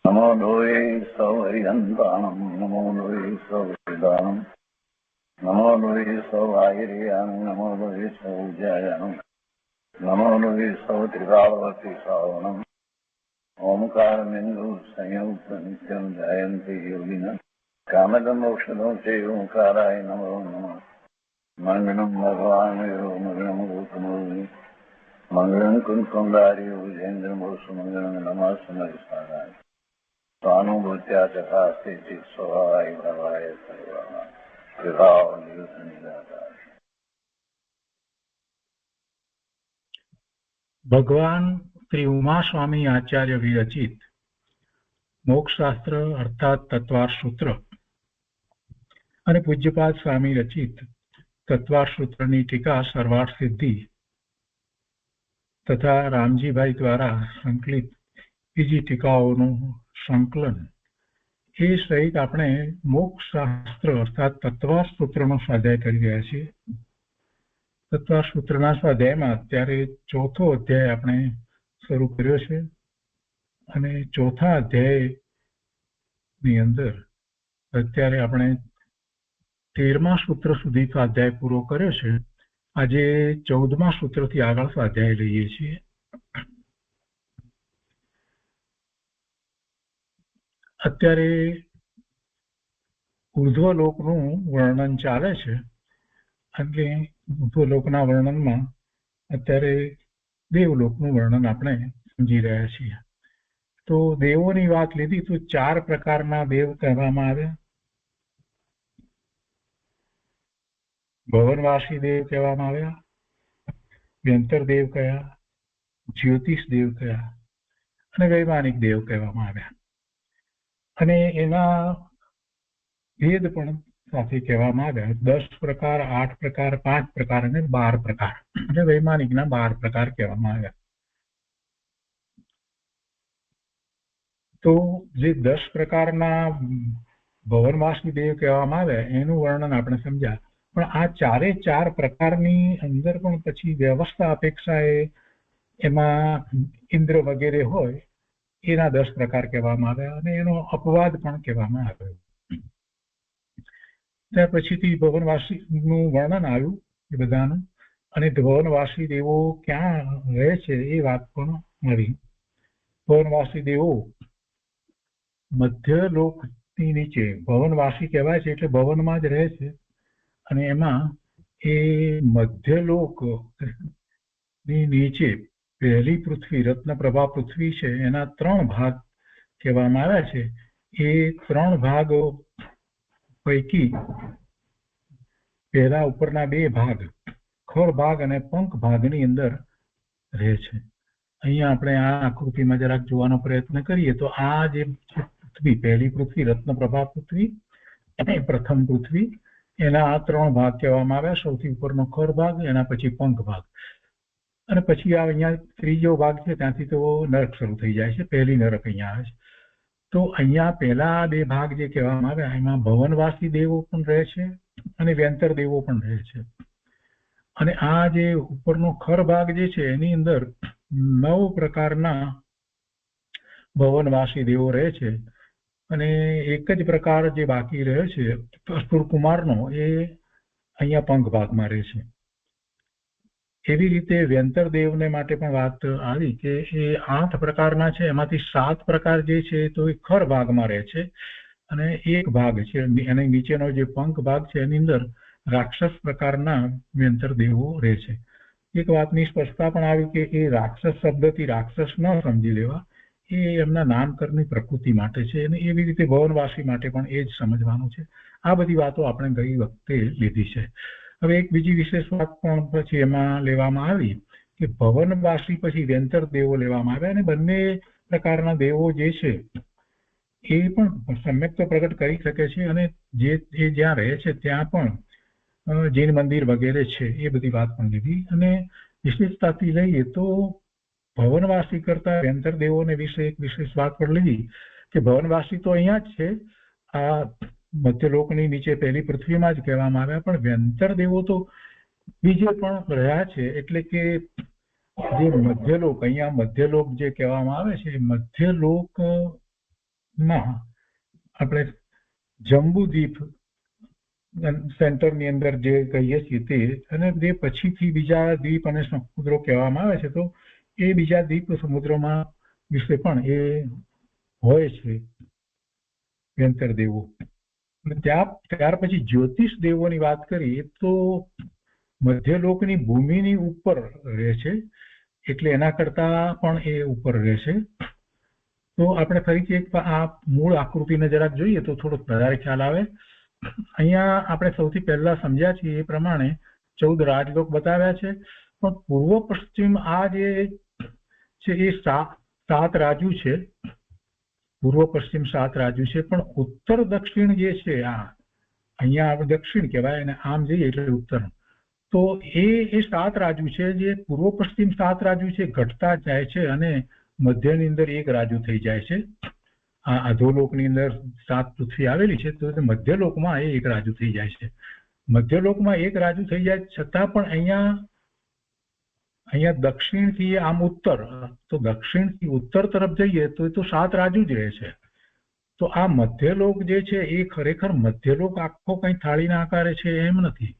नमो लोये सौहरिदन्तानं नमो लोये सौहृदानं नमो लोये सौभागिर्यानं नमो लोये सौज्यायानं नमो लोये सौत्रिकावती सावनं ओंकारमिन्दु संयुक्त नित्यं जयन्ति योगिनः कामदमोक्षदं च ओंकाराय नमो नमः मङ्गलं भगवान् मङ्गलं गौतमोनि मङ्गलं कुञ्कुण्डार्यो विजेन्द्रमोसुमङ्गलं नमः समयसाराय स्वानुभूत्या चकास्ते स्वभावाय भवाय सर्वाः विभाव निरुद्ध निराकार। ભગવાન શ્રી ઉમા સ્વામી આચાર્ય વિરચિત મોક્ષશાસ્ત્ર અર્થાત તત્વાર સૂત્ર અને પૂજ્યપાદ સ્વામી રચિત તત્વાર સૂત્રની ટીકા સર્વાર્થ સિદ્ધિ તથા રામજીભાઈ દ્વારા સંકલિત બીજી ટીકાઓનું સંકલન એ સહિત આપણે મોક્ષશાસ્ત્ર અર્થાત તત્વાર સૂત્રનો સ્વાધ્યાય કરી રહ્યા છીએ. તત્વાર સૂત્રના સ્વાધ્યાયમાં અત્યારે ચોથો અધ્યાય આપણે શરૂ કર્યો છે અને ચોથા અધ્યાયની અંદર અત્યારે આપણે 13મા સૂત્ર સુધી સ્વાધ્યાય પૂરો કર્યો છે. આજે 14મા સૂત્રથી આગળ સ્વાધ્યાય લઈએ છીએ. અત્યારે ઉર્ધ્વલોકનું વર્ણન ચાલે છે એટલે ઉર્ધ્વલોકના વર્ણનમાં અત્યારે દેવલોકનું વર્ણન આપણે સમજી રહ્યા છીએ. તો દેવોની વાત લીધી તો 4 પ્રકારના દેવ કહેવામાં આવ્યા. ભવનવાસી દેવ કહેવામાં આવ્યા, વ્યંતર દેવ કયા, જ્યોતિષ દેવ કયા અને વૈમાનિક દેવ કહેવામાં આવ્યા. અને એના ભેદ પણ સાથે કહેવામાં આવ્યા. 10 પ્રકાર, 8 પ્રકાર, 5 પ્રકાર અને 12 પ્રકાર એટલે વૈમાનિકના 12 પ્રકાર કહેવામાં આવ્યા. તો જે 10 પ્રકારના ભવનવાસી દેવ કહેવામાં આવ્યા એનું વર્ણન આપણે સમજ્યા. પણ આ 4 પ્રકારની અંદર પણ પછી વ્યવસ્થા અપેક્ષાએ એમાં ઇન્દ્ર વગેરે હોય એના 10 પ્રકાર કહેવામાં આવ્યા અને એનો અપવાદ પણ કહેવામાં આવ્યો. ત્યાર પછીથી ભવનવાસીનું વર્ણન આવ્યું એ બધાનું અને ભવનવાસી દેવો ક્યાં રહે છે એ વાત પણ મળી. ભવનવાસી દેવો મધ્યલોકની નીચે ભવનવાસી કહેવાય છે એટલે ભવનમાં જ રહે છે અને એમાં એ મધ્યલોકની નીચે પહેલી પૃથ્વી રત્નપ્રભા પૃથ્વી છે એના 3 ભાગ કહેવામાં આવ્યા છે. એ 3 ભાગો પૈકી પહેલા ઉપરના 2 ભાગ ખળ ભાગ અને પંખ ભાગની અંદર રહે છે. અહીંયા આપણે આ આકૃતિમાં જરાક જોવાનો પ્રયત્ન કરીએ તો આ જે પૃથ્વી પહેલી પૃથ્વી રત્નપ્રભા પૃથ્વી અને પ્રથમ પૃથ્વી એના આ 3 ભાગ કહેવામાં આવ્યા. સૌથી ઉપરનો ખળ ભાગ, એના પછી પંખ ભાગ અને પછી આ અહીંયા ત્રીજો ભાગ છે ત્યાંથી તો નરક શરૂ થઈ જાય છે. પહેલી નરક અહીંયા આવે છે. તો અહીંયા પહેલા 2 ભાગ જે કહેવામાં આવ્યા એમાં ભવનવાસી દેવો પણ રહે છે અને વ્યંતર દેવો પણ રહે છે. અને આ જે ઉપરનો ખર ભાગ જે છે એની અંદર 9 પ્રકારના ભવનવાસી દેવો રહે છે અને એક જ પ્રકાર જે બાકી રહે છે અસુર કુમારનો એ અહીંયા પંખ ભાગમાં રહે છે. એવી રીતે વ્યંતર દેવને માટે પણ વાત આવી કે એ 8 પ્રકારના છે. એમાંથી 7 પ્રકાર જે છે તો એ ખર ભાગમાં રહે છે અને એક ભાગ છે એની નીચેનો જે પંખ ભાગ છે એની અંદર રાક્ષસ પ્રકારના વ્યંતર દેવો રહે છે. એક વાતની સ્પષ્ટતા પણ આવી કે એ રાક્ષસ શબ્દથી રાક્ષસ ન સમજી લેવા, એ એમના નામકરણની પ્રકૃતિ માટે છે અને એવી રીતે ભવનવાસી માટે પણ એ જ સમજવાનું છે. આ બધી વાતો આપણે ગઈ વખતે લીધી છે. હવે એક બીજી વિશેષ વાત પણ પછી એમાં લેવામાં આવી કે ભવનવાસી પછી વ્યંતર દેવો લેવામાં આવ્યા અને બંને પ્રકારના દેવો જે છે એ પણ સમ્યક્ત પ્રગટ કરી શકે છે અને જે જ્યાં રહે છે ત્યાં પણ જૈન મંદિર વગેરે છે એ બધી વાત પણ લીધી. અને વિશેષતાથી લઈએ તો ભવનવાસી કરતા વ્યંતર દેવોને વિશે એક વિશેષ વાત પણ લીધી કે ભવનવાસી તો અહીંયા જ છે, આ મધ્યલોકની નીચે પહેલી પૃથ્વીમાં જ કહેવામાં આવ્યા, પણ વ્યંતર દેવો તો બીજે પણ રહ્યા છે. એટલે કે જે મધ્યલોક અહીંયા મધ્યલોક જે કહેવામાં આવે છે મધ્યલોક માં આપણે જંબુદ્વીપ સેન્ટરની અંદર જે કહીએ છીએ તે, અને તે પછીથી બીજા દ્વીપ અને સમુદ્રો કહેવામાં આવે છે. તો એ બીજા દ્વીપ સમુદ્રોમાં વિશે પણ એ હોય છે વ્યંતર દેવો. ત્યાર પછી જ્યોતિષ દેવોની વાત કરીએ તો મધ્યલોકની ભૂમિની ઉપર રહે છે, એટલે એના કરતા પણ એ ઉપર રહે છે. તો આપણે ફરીથી એક આ મૂળ આકૃતિને જરાક જોઈએ તો થોડોક વધારે ખ્યાલ આવે. અહીંયા આપણે સૌથી પહેલા સમજ્યા છીએ એ પ્રમાણે 14 રાજલોક બતાવ્યા છે, પણ પૂર્વ પશ્ચિમ આ જે છે એ 7 રાજુ છે. પૂર્વ પશ્ચિમ 7 રાજુ છે, પણ ઉત્તર દક્ષિણ જે છે આ અહીંયા દક્ષિણ કહેવાય અને આમ જઈએ એટલે ઉત્તર. તો એ 7 રાજુ છે, જે પૂર્વ પશ્ચિમ 7 રાજુ છે ઘટતા જાય છે અને મધ્યની અંદર 1 રાજુ થઈ જાય છે. આ અધોલોકની અંદર 7 પૃથ્વી આવેલી છે, તો મધ્યલોકમાં એ 1 રાજુ થઈ જાય છે. મધ્યલોકમાં 1 રાજુ થઈ જાય છતાં પણ અહીંયા દક્ષિણથી આમ ઉત્તર, તો દક્ષિણથી ઉત્તર તરફ જઈએ તો એ તો 7 રાજુ જ રહે છે. તો આ મધ્યલોક જે છે એ ખરેખર મધ્યલોક આખો કઈ થાળીના આકારે છે એમ નથી.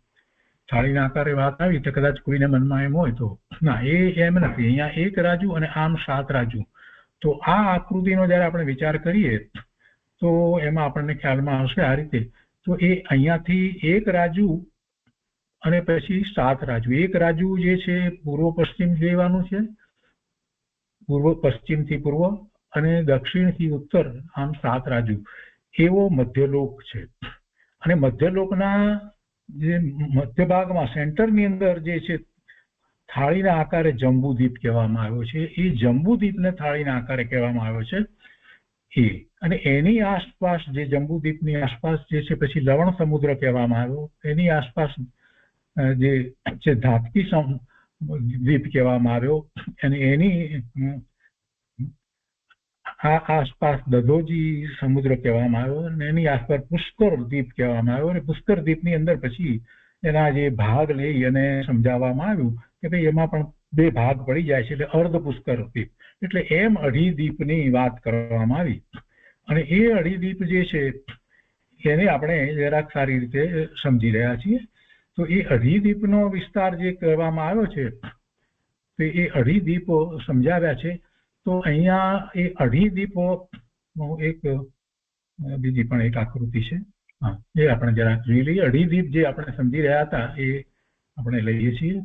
થાળીના આકારે વાત આવી તો કદાચ કોઈને મનમાં એમ હોય તો ના, એ એમ નથી. અહીંયા 1 રાજુ અને આમ 7 રાજુ. તો આ આકૃતિનો જયારે આપણે વિચાર કરીએ તો એમાં આપણને ખ્યાલમાં આવશે આ રીતે. તો એ અહીંયાથી 1 રાજુ અને પછી 7 રાજુ. 1 રાજુ જે છે પૂર્વ પશ્ચિમ લેવાનું છે, પૂર્વ પશ્ચિમથી પૂર્વ અને દક્ષિણથી ઉત્તર, આમ 7 રાજુ. એવો મધ્યલોક છે. અને મધ્યલોકના જે મધ્ય ભાગમાં સેન્ટરની અંદર જે છે થાળીના આકારે જંબુદ્વીપ કહેવામાં આવ્યો છે. એ જંબુદ્વીપને થાળીના આકારે કહેવામાં આવ્યો છે. અને એની આસપાસ જે જંબુદ્વીપની આસપાસ જે છે પછી લવણ સમુદ્ર કહેવામાં આવ્યો. એની આસપાસ જે છે ધાતકી દ્વીપ કહેવામાં આવ્યો, અને એની આસપાસ દધોજી સમુદ્ર કહેવામાં આવ્યો, અને એની આસપાસ પુષ્કર દ્વીપ કહેવામાં આવ્યો. અને પુષ્કર દ્વીપની અંદર પછી એના જે ભાગ લઈ અને સમજાવવામાં આવ્યું કે ભાઈ એમાં પણ 2 ભાગ પડી જાય છે, એટલે અર્ધ પુષ્કર દ્વીપ, એટલે એમ 2.5 દ્વીપની વાત કરવામાં આવી. અને એ 2.5 દ્વીપ જે છે એને આપણે જરાક સારી રીતે સમજી રહ્યા છીએ. તો એ 2.5 દ્વીપનો વિસ્તાર જે કહેવામાં આવ્યો છે તો એ 2.5 દ્વીપો સમજાવ્યા છે. તો અહીંયા એ 2.5 દ્વીપો એક બીજી પણ એક આકૃતિ છે, હા, એ આપણે જરાક જોઈ લઈએ. 2.5 દ્વીપ જે આપણે સમજી રહ્યા હતા એ આપણે લઈએ છીએ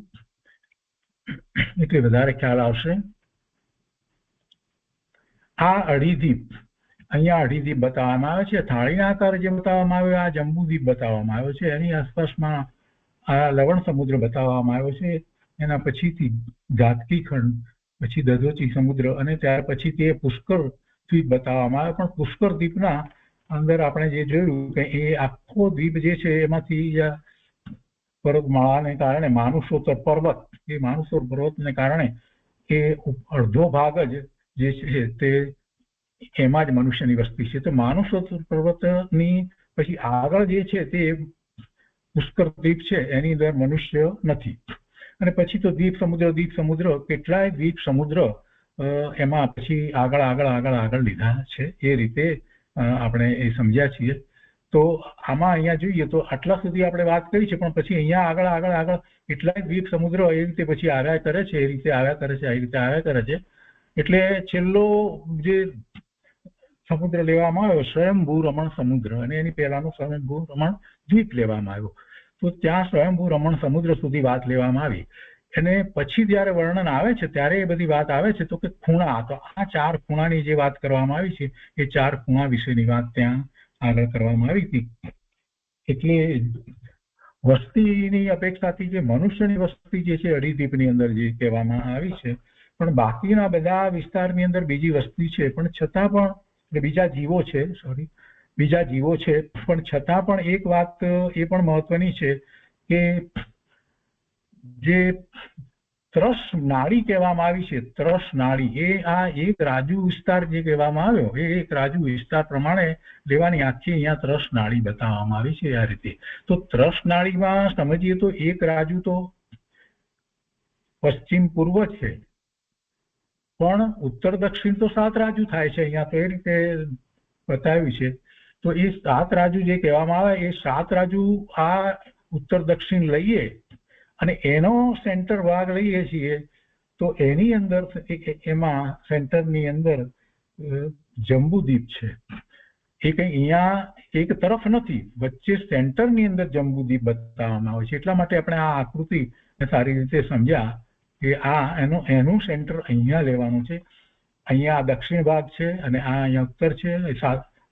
એટલે વધારે ખ્યાલ આવશે. આ 2.5 દ્વીપ, અહીંયા 2.5 દ્વીપ બતાવવામાં આવે છે. થાળીના આકારે જે બતાવવામાં આવ્યો આ જંબુદ્વીપ બતાવવામાં આવ્યો છે. એની આસપાસમાં આ લવણ સમુદ્ર બતાવવામાં આવ્યો છે. એના પછીથી ધાતકી ખંડ, પછી દધોચી સમુદ્ર, અને ત્યાર પછી તે પુષ્કર દ્વીપ બતાવવામાં આવે. પણ પુષ્કર દ્વીપના અંદર આપણે જે જોયું કે એ આખો દ્વીપ જે છે એમાંથી પર્વતમાળાને કારણે માનુષોત્તર પર્વત, એ માનુષોત્તર પર્વતને કારણે એ અડધો ભાગ જ જે છે તે એમાં જ મનુષ્યની વસ્તી છે. તો માનુષોત્તર પર્વતની પછી આગળ જે છે તે પુષ્કર દ્વીપ છે, એની અંદર મનુષ્ય નથી. અને પછી તો દ્વીપ સમુદ્ર કેટલાય દ્વીપ સમુદ્ર એમાં પછી આગળ લીધા છે. એ રીતે આપણે એ સમજ્યા છીએ. તો આમાં અહીંયા જોઈએ તો આટલા સુધી આપણે વાત કરી છે, પણ પછી અહીંયા આગળ કેટલાય દ્વીપ સમુદ્ર એ રીતે પછી આવ્યા કરે છે, એ રીતે આવ્યા કરે છે, એ રીતે આવ્યા કરે છે. એટલે છેલ્લો જે સમુદ્ર લેવામાં આવ્યો સ્વયંભૂ રમણ સમુદ્ર, અને એની પહેલાનો સ્વયંભૂ રમણ દ્વીપ લેવામાં આવ્યો. તો ત્યાં સ્વયંભૂ રમણ સમુદ્ર સુધી વાત લેવામાં આવી. અને પછી જયારે વર્ણન આવે છે ત્યારે એ બધી વાત આવે છે તો કે ખૂણા, તો આ 4 ખૂણાની જે વાત કરવામાં આવી છે એ 4 ખૂણા વિશેની વાત ત્યાં આગળ કરવામાં આવી હતી. એટલે વસ્તીની અપેક્ષાથી જે મનુષ્યની વસ્તી જે છે 2.5 દ્વીપની અંદર જે કહેવામાં આવી છે, પણ બાકીના બધા વિસ્તારની અંદર બીજી વસ્તી છે, પણ છતાં પણ બીજા જીવો છે, પણ છતાં પણ એક વાત એ પણ મહત્વની છે કે જે ત્રસ નાળી કહેવામાં આવી છે, ત્રસ નાળી, એ આ એક રાજુ વિસ્તાર જે કહેવામાં આવ્યો એ એક રાજુ વિસ્તાર પ્રમાણે લેવાની આખી અહીંયા ત્રસ નાળી બતાવવામાં આવી છે આ રીતે. તો ત્રસ નાળીમાં સમજીએ તો એક રાજુ તો પશ્ચિમ પૂર્વ છે, પણ ઉત્તર દક્ષિણ તો 7 રાજુ થાય છે અહીંયા. તો એ રીતે બતાવ્યું છે. તો એ 7 રાજુ જે કહેવામાં આવે એ 7 રાજુ આ ઉત્તર દક્ષિણ લઈએ અને એનો સેન્ટર ભાગ લઈએ છીએ તો એની અંદર એમાં સેન્ટરની અંદર જંબુદ્વીપ છે. એ કઈ અહીંયા એક તરફ નથી, વચ્ચે સેન્ટરની અંદર જંબુદ્વીપ બતાવવામાં આવે છે. એટલા માટે આપણે આ આકૃતિ સારી રીતે સમજ્યા કે આ એનું સેન્ટર અહીંયા લેવાનું છે. અહીંયા આ દક્ષિણ ભાગ છે અને આ અહીંયા ઉત્તર છે.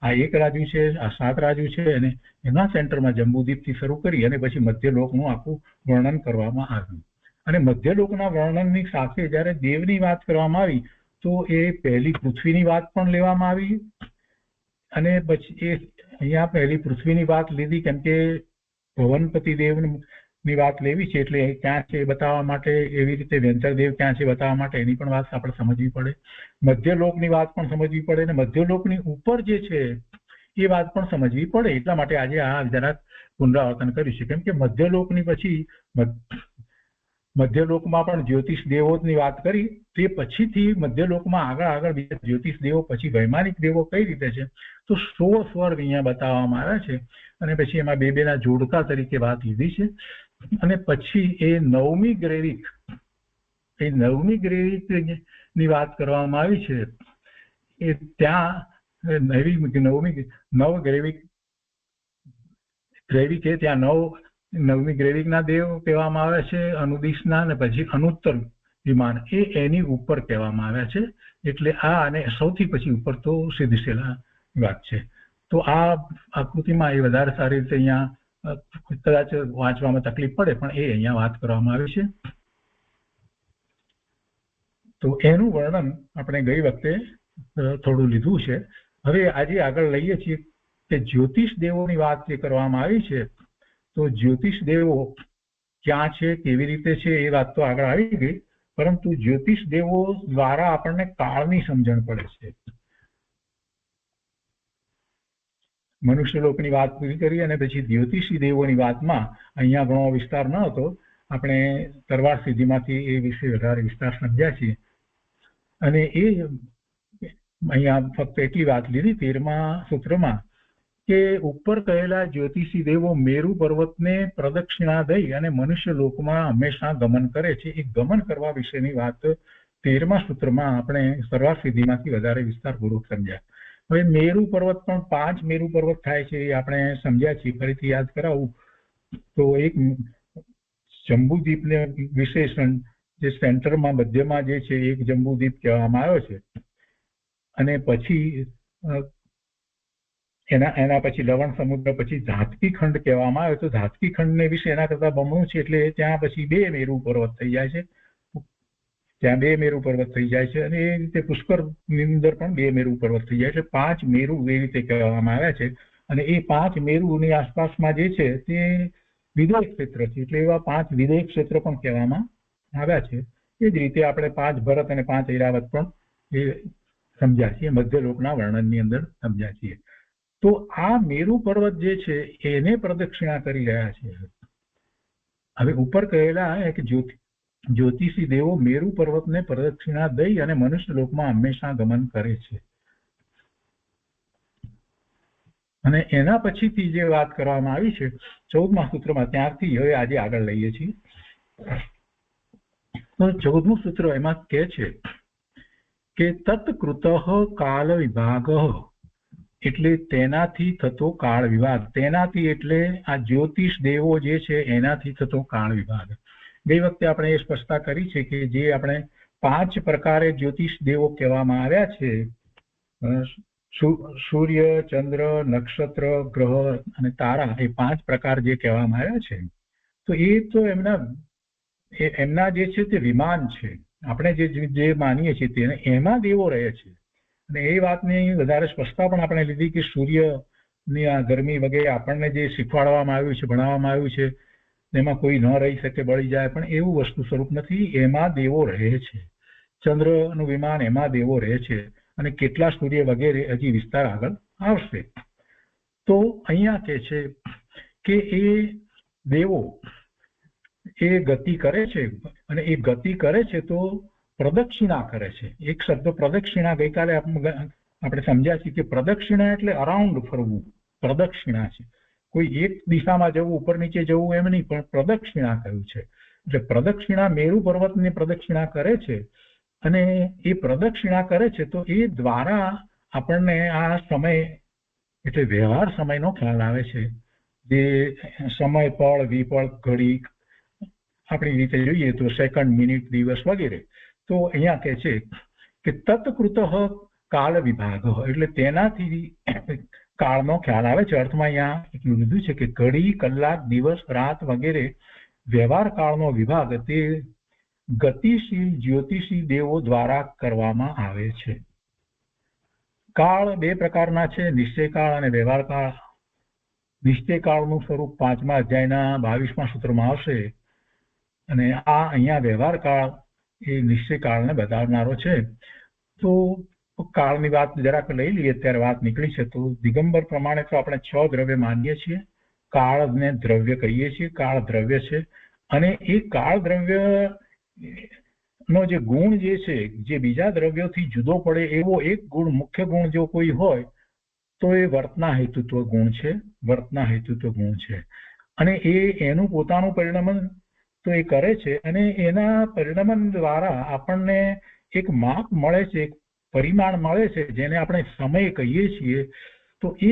આ 1 રાજુ છે, આ 7 રાજુ છે અને એના સેન્ટરમાં જંબુદ્વીપથી શરૂ કરી અને પછી મધ્યલોકનું આખું વર્ણન કરવામાં આવ્યું. અને મધ્યલોકના વર્ણનની સાથે જ્યારે દેવની વાત કરવામાં આવી તો એ પહેલી પૃથ્વીની વાત પણ લેવામાં આવી અને પછી એ અહીંયા પહેલી પૃથ્વીની વાત લીધી કેમ કે ભવનપતિ દેવની વાત લેવી છે એટલે ક્યાં છે બતાવવા માટે, એવી રીતે વેંતરદેવ ક્યાં છે બતાવવા માટે એની પણ વાત આપણે સમજવી પડે. મધ્યલોકની વાત પણ સમજવી પડે અને મધ્યલોકની ઉપર જે છે એ વાત પણ સમજવી પડે. એટલા માટે આજે આ જરાક પુનરાવર્તન કર્યું છે. કેમ કે મધ્યલોકની પછી મધ્યલોકમાં પણ જ્યોતિષ દેવોની વાત કરી, તે પછીથી મધ્યલોકમાં આગળ બીજા જ્યોતિષ દેવો પછી વૈમાનિક દેવો કઈ રીતે છે તો 16 સ્વર્ગ અહીંયા બતાવવામાં આવ્યા છે અને પછી એમાં બે જોડકા તરીકે વાત લીધી છે. અને પછી એ નવમી ગ્રેવિક ની વાત કરવામાં આવી છે. એ ત્યાં નવ ગ્રેવિક એ ત્યાં નવમી ગ્રેવિકના દેવ કહેવામાં આવે છે, અનુદિશના અને પછી અનુત્તર વિમાન એની ઉપર કહેવામાં આવ્યા છે. એટલે આ અને સૌથી પછી ઉપર તો સિદ્ધશેલા વાત છે. તો આ આકૃતિમાં એ વધારે સારી રીતે અહીંયા કદાચ વાંચવામાં તકલીફ પડે પણ એ અહીંયા વાત કરવામાં આવી છે. તો એનું વર્ણન આપણે ગઈ વખતે થોડું લીધું છે. હવે આજે આગળ લઈએ છીએ કે જ્યોતિષ દેવોની વાત જે કરવામાં આવી છે તો જ્યોતિષ દેવો ક્યાં છે, કેવી રીતે છે એ વાત તો આગળ આવી ગઈ, પરંતુ જ્યોતિષ દેવો દ્વારા આપણને કાળની સમજણ પડે છે. મનુષ્યલોકની વાત પૂરી કરી અને પછી જ્યોતિષી દેવોની વાતમાં અહીંયા ઘણો વિસ્તાર ન હતો, આપણે તરવાર સિદ્ધિમાંથી એ વિશે વધારે વિસ્તાર સમજ્યા છીએ. અને એ અહીંયા ફક્ત એટલી વાત લીધી 13મા સૂત્રમાં કે ઉપર કહેલા જ્યોતિષી દેવો મેરુ પર્વતને પ્રદક્ષિણા દઈ અને મનુષ્ય લોકમાં હંમેશા ગમન કરે છે. એ ગમન કરવા વિશેની વાત 13મા સૂત્રમાં આપણે તરવાર સિદ્ધિમાંથી વધારે વિસ્તારપૂર્વક સમજ્યા. હવે મેરુ પર્વત પણ 5 મેરુ પર્વત થાય છે એ આપણે સમજ્યા છીએ. ફરીથી યાદ કરાવું તો એક જંબુદ્વીપને વિશેષણ જે સેન્ટરમાં મધ્યમાં જે છે એક જંબુદ્વીપ કહેવામાં આવ્યો છે અને પછી એના પછી લવણ સમુદ્ર પછી ધાતકી ખંડ કહેવામાં આવે તો ધાતકી ખંડને વિશે એના કરતા બમણું છે એટલે ત્યાં પછી 2 મેરુ પર્વત થઈ જાય છે. ત્યાં 2 મેરુ પર્વત થઈ જાય છે અને એ રીતે પુષ્કરની અંદર પણ 2 મેરુ પર્વત થઈ જાય એટલે 5 મેરુ એ રીતે કહેવામાં આવ્યા છે. અને એ 5 મેરુની આસપાસમાં જે છે તે વિદેશ ક્ષેત્ર છે એટલે એવા 5 વિદેશ ક્ષેત્ર પણ કહેવામાં આવ્યા છે. એ જ રીતે આપણે 5 ભરત અને 5 ઐરાવત પણ એ સમજ્યા છીએ, મધ્યલોકના વર્ણનની અંદર સમજ્યા છીએ. તો આ મેરુ પર્વત જે છે એને પ્રદક્ષિણા કરી રહ્યા છે. હવે ઉપર કહેલા કે જ્યોતિષી દેવો મેરુ પર્વતને પ્રદક્ષિણા દઈ અને મનુષ્ય લોકમાં હંમેશા ગમન કરે છે. અને એના પછીથી જે વાત કરવામાં આવી છે 14મા સૂત્રમાં, ત્યારથી હવે આજે આગળ લઈએ છીએ. તો 14મું સૂત્ર એમાં કહે છે કે તત્કૃત કાલ વિભાગ, એટલે તેનાથી થતો કાળ વિભાગ. તેનાથી એટલે આ જ્યોતિષ દેવો જે છે એનાથી થતો કાળ વિભાગ. ગઈ વખતે આપણે એ સ્પષ્ટતા કરી છે કે જે આપણે 5 પ્રકારે જ્યોતિષ દેવો કહેવામાં આવ્યા છે, સૂર્ય, ચંદ્ર, નક્ષત્ર, ગ્રહ અને તારા, એ 5 પ્રકાર જે કહેવામાં આવ્યા છે તો એ તો એમના જે છે તે વિમાન છે. આપણે જે માનીએ છીએ તેને એમાં દેવો રહે છે. અને એ વાતની વધારે સ્પષ્ટતા પણ આપણે લીધી કે સૂર્યની આ ગરમી વગેરે આપણને જે શીખવાડવામાં આવ્યું છે, ભણાવવામાં આવ્યું છે, એમાં કોઈ ન રહી શકે, બળી જાય, પણ એવું વસ્તુ સ્વરૂપ નથી. એમાં દેવો રહે છે. ચંદ્રનું વિમાન એમાં દેવો રહે છે અને કેટલા સૂર્ય વગેરે હજી વિસ્તાર આગળ આવશે. તો અહીંયા કહે છે કે એ દેવો એ ગતિ કરે છે અને એ ગતિ કરે છે તો પ્રદક્ષિણા કરે છે. એક શબ્દ પ્રદક્ષિણા ગઈકાલે આપણે સમજ્યા છીએ કે પ્રદક્ષિણા એટલે અરાઉન્ડ ફરવું, પ્રદક્ષિણા છે. કોઈ એક દિશામાં જવું, ઉપર નીચે જવું એમ નહીં, પણ પ્રદક્ષિણા કહ્યું છે. એટલે પ્રદક્ષિણા મેરુ પર્વતની પ્રદક્ષિણા કરે છે, અને એ પ્રદક્ષિણા કરે છે તો એ દ્વારા આપણને આ સમય એટલે વ્યવહાર સમયનો ખ્યાલ આવે છે. જે સમય પળ, વિપળ, ઘડી, આપણી રીતે જોઈએ તો સેકન્ડ, મિનિટ, દિવસ વગેરે. તો અહીંયા કહે છે કે તત્કૃત કાળ વિભાગ, એટલે તેનાથી કાળનો ખ્યાલ આવે છે. અર્થમાં અહીંયા એટલું લીધું છે કે ઘડી, કલાક, દિવસ, રાત વગેરે વ્યવહાર કાળનો વિભાગ તે ગતિશીલ જ્યોતિષી દેવો દ્વારા કરવામાં આવે છે. કાળ બે પ્રકારના છે, નિશ્ચય કાળ અને વ્યવહાર કાળ. નિશ્ચય કાળનું સ્વરૂપ 5મા અધ્યાયના 22મા સૂત્રમાં આવશે, અને આ અહીંયા વ્યવહાર કાળ એ નિશ્ચય કાળને બતાવનારો છે. તો કાળની વાત જરાક લઈ લઈએ, ત્યારે વાત નીકળી છે. તો દિગંબર પ્રમાણે તો આપણે 6 દ્રવ્ય માનીએ છીએ. કાળને દ્રવ્ય કહીએ છીએ, કાળ દ્રવ્ય છે. અને એ કાળ દ્રવ્ય નો જે ગુણ જે છે, જે બીજા દ્રવ્યોથી જુદો પડે એવો એક ગુણ, મુખ્ય ગુણ જો કોઈ હોય તો એ વર્તના હેતુત્વ ગુણ છે. વર્તના હેતુત્વ ગુણ છે. અને એનું પોતાનું પરિણમન તો એ કરે છે, અને એના પરિણમન દ્વારા આપણને એક માપ મળે છે, એક પરિમાણ મળે છે, જેને આપણે સમય કહીએ છીએ. તો એ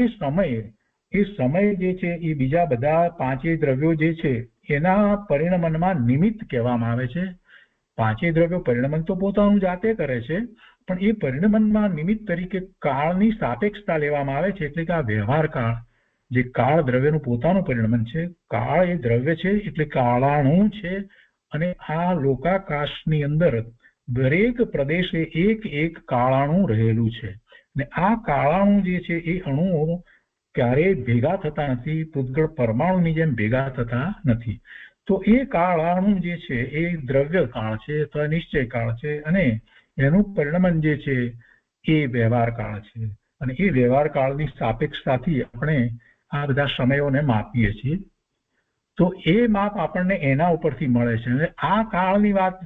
સમય જે છે એ બીજા બધા 5 દ્રવ્યો જે છે એના પરિણમનમાં નિમિત્ત કહેવામાં આવે છે. 5 દ્રવ્યો પરિણમન તો પોતાનું જાતે કરે છે, પણ એ પરિણમનમાં નિમિત્ત તરીકે કાળની સાપેક્ષતા લેવામાં આવે છે. એટલે કે આ વ્યવહાર કાળ, જે કાળ દ્રવ્યનું પોતાનું પરિણમન છે, કાળ એ દ્રવ્ય છે એટલે કાળાણુ છે. અને આ લોકાકાશની અંદર દરેક પ્રદેશે એક કાળાણુ રહેલું છે. અને આ કાળાણુ જે છે એ અણુઓ ક્યારેય ભેગા થતા નથી, પૂતગળ પરમાણુની જેમ ભેગા થતા નથી. તો એ કાળાણુ જે છે એ દ્રવ્ય કાળ છે અથવા નિશ્ચય કાળ છે, અને એનું પરિણમન જે છે એ વ્યવહાર કાળ છે. અને એ વ્યવહાર કાળની સાપેક્ષતાથી આપણે આ બધા સમયોને માપીએ છીએ. તો એ માપ આપણને એના ઉપરથી મળે છે. અને આ કાળની વાત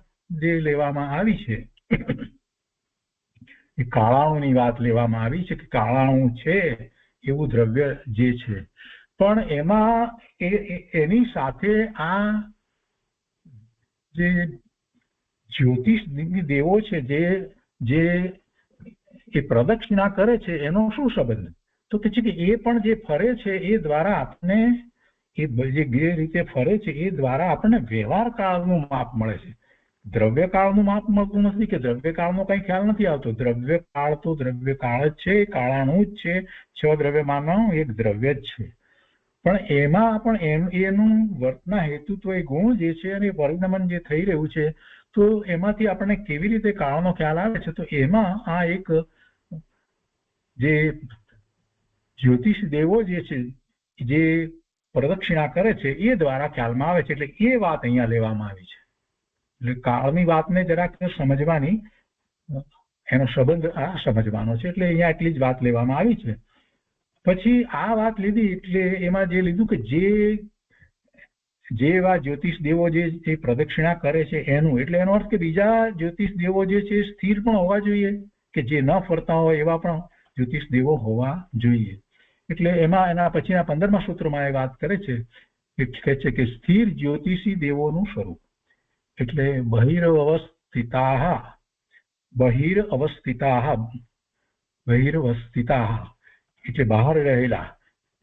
જે લેવામાં આવી છે, એ કાળાણુની વાત લેવામાં આવી છે કે કાળાણુ છે એવું દ્રવ્ય જે છે. પણ એમાં એની સાથે આ જે જ્યોતિષ દેવો છે, જે એ પ્રદક્ષિણા કરે છે, એનો શું સંબંધ? તો કે છે કે એ પણ જે ફરે છે એ દ્વારા આપણને જે રીતે ફરે છે એ દ્વારા આપણને વ્યવહાર કાળનું માપ મળે છે. દ્રવ્ય કાળનું માપ મળતું નથી, કે દ્રવ્ય કાળનો કઈ ખ્યાલ નથી આવતો. દ્રવ્ય કાળ તો દ્રવ્ય કાળ જ છે, કાળાણુ જ છે, 6 દ્રવ્યમાંનો એક દ્રવ્ય જ છે. પણ એમાં પણ એનું વર્તના હેતુત્વ એ ગુણ જે છે અને પરિણમન જે થઈ રહ્યું છે, તો એમાંથી આપણને કેવી રીતે કાળનો ખ્યાલ આવે છે? તો એમાં આ એક જે જ્યોતિષ દેવો જે છે, જે પ્રદક્ષિણા કરે છે એ દ્વારા ખ્યાલમાં આવે છે. એટલે એ વાત અહીંયા લેવામાં આવી છે. એટલે કાળની વાતને જરાક સમજવાની, એનો સંબંધ આ સમજવાનો છે. એટલે અહીંયા એટલી જ વાત લેવામાં આવી છે. પછી આ વાત લીધી એટલે એમાં જે લીધું કે જે એવા જ્યોતિષ દેવો જે પ્રદક્ષિણા કરે છે એનું, એટલે એનો અર્થ કે બીજા જ્યોતિષ દેવો જે છે સ્થિર પણ હોવા જોઈએ, કે જે ન ફરતા હોય એવા પણ જ્યોતિષ દેવો હોવા જોઈએ. એટલે એમાં એના પછીના 15મા સૂત્રમાં એ વાત કરે છે, કહે છે કે સ્થિર જ્યોતિષી દેવોનું સ્વરૂપ એટલે બહિરવસ્થિતા એટલે બહાર રહેલા.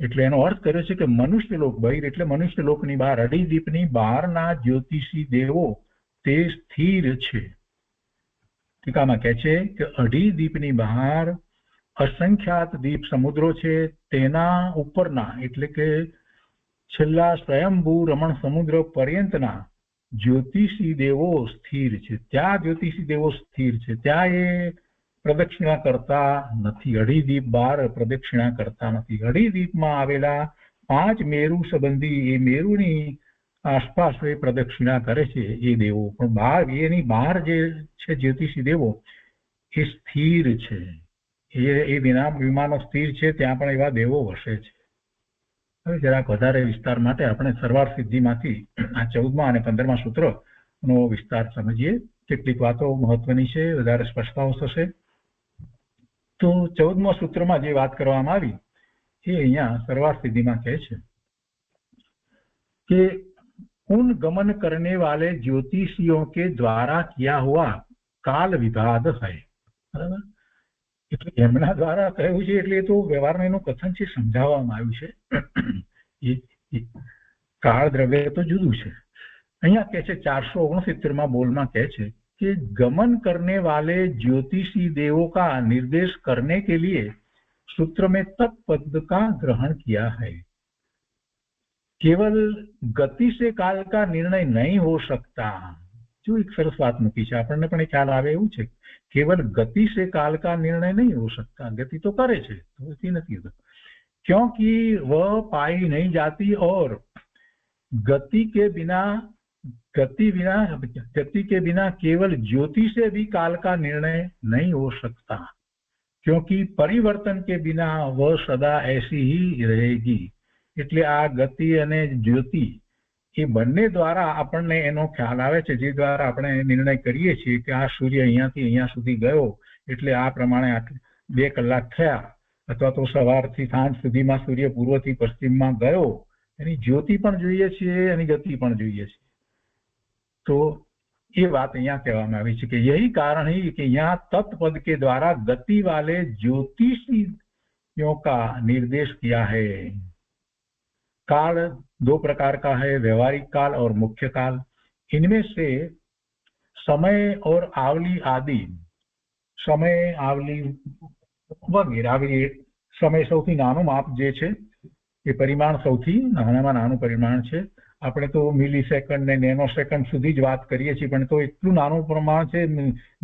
એટલે એનો અર્થ કર્યો છે કે મનુષ્ય લોક, બહિર એટલે મનુષ્ય લોકની બહાર, અઢીદીપની બહારના જ્યોતિષી દેવો તે સ્થિર છે. ટીકામાં કહે છે કે અઢીદીપની બહાર અસંખ્યાત દીપ સમુદ્રો છે, તેના ઉપરના એટલે કે છેલ્લા સ્વયંભૂ રમણ સમુદ્ર પર્યંતના જ્યોતિષી દેવો સ્થિર છે. ત્યાં જ્યોતિષી દેવો સ્થિર છે, ત્યાં એ પ્રદક્ષિણા કરતા નથી. અઢીદીપ બહાર પ્રદક્ષિણા કરતા નથી. અઢીદીપમાં આવેલા 5 મેરુ સંબંધી એ મેરુની આસપાસ એ પ્રદક્ષિણા કરે છે એ દેવો. પણ બહાર, એની બહાર જે છે જ્યોતિષી દેવો એ સ્થિર છે. એ વિમાનો સ્થિર છે, ત્યાં પણ એવા દેવો વસે છે. હવે જરાક વધારે વિસ્તાર માટે આપણે સરવાળ સિદ્ધિમાંથી આ 14મા અને 15મા સૂત્રનો વિસ્તાર સમજીએ. કેટલીક વાતો મહત્વની છે, વધારે સ્પષ્ટતાઓ થશે. તો 14મા સૂત્રમાં જે વાત કરવામાં આવી એ અહીંયા સર્વાર્થ સિદ્ધિમાં કહે છે कि उन गमन करने वाले ज्योतिषियों के द्वारा किया हुआ काल विभाग है। बराबर, એટલે એમના દ્વારા કહ્યું છે એટલે તો વ્યવહારમાં એનું કથન છે, સમજાવવામાં આવ્યું છે. એ કાળ દ્રવ્ય તો જુદું છે. અહીંયા કહે છે 469માં બોલમાં કહે છે कि गमन करने वाले ज्योतिषी देवों का निर्देश करने के लिए सूत्र में तत्पद का ग्रहण किया है. केवल गति से काल का निर्णय नहीं हो सकता. जो एक सरस बात મૂકી છે, આપણને પણ ખ્યાલ આવે એવું છે. केवल गति से काल का निर्णय नहीं हो सकता. गति तो करे છે, गति નથી होता, क्योंकि वह पाई नहीं जाती और गति के बिना केवल ज्योति से भी काल का निर्णय नहीं हो सकता, क्योंकि परिवर्तन के बिना वह सदा ऐसी ही रहेगी. એટલે આ ગતિ અને જ્યોતિ એ બંને દ્વારા આપણને એનો ખ્યાલ આવે છે, જે દ્વારા આપણે નિર્ણય કરીએ છીએ કે આ સૂર્ય અહીંયાથી અહીંયા સુધી ગયો એટલે આ પ્રમાણે 2 કલાક થયા, અથવા તો સવારથી સાંજ સુધીમાં સૂર્ય પૂર્વથી પશ્ચિમમાં ગયો. એની જ્યોતિ પણ જોઈએ છીએ, એની ગતિ પણ જોઈએ છીએ. તો ये बात यहाँ कहવામાં આવી છે कि यही कारण है कि यहाँ तत्पद के द्वारा गति वाले ज्योतिषियों का निर्देश किया है. काल 2 प्रकार का है, व्यवहारिक काल और मुख्य काल. इनमें से समय और आवली आदि, समय आवली वगैरह आवली, समय સૌથી નાનું માપ જે છે એ પરિમાણ સૌથી નાનામાં નાનું પરિમાણ છે. આપણે તો મિલી સેકન્ડ ને નેનો સેકન્ડ સુધી જ વાત કરીએ છીએ, પણ તો એટલું નાનું પ્રમાણ છે,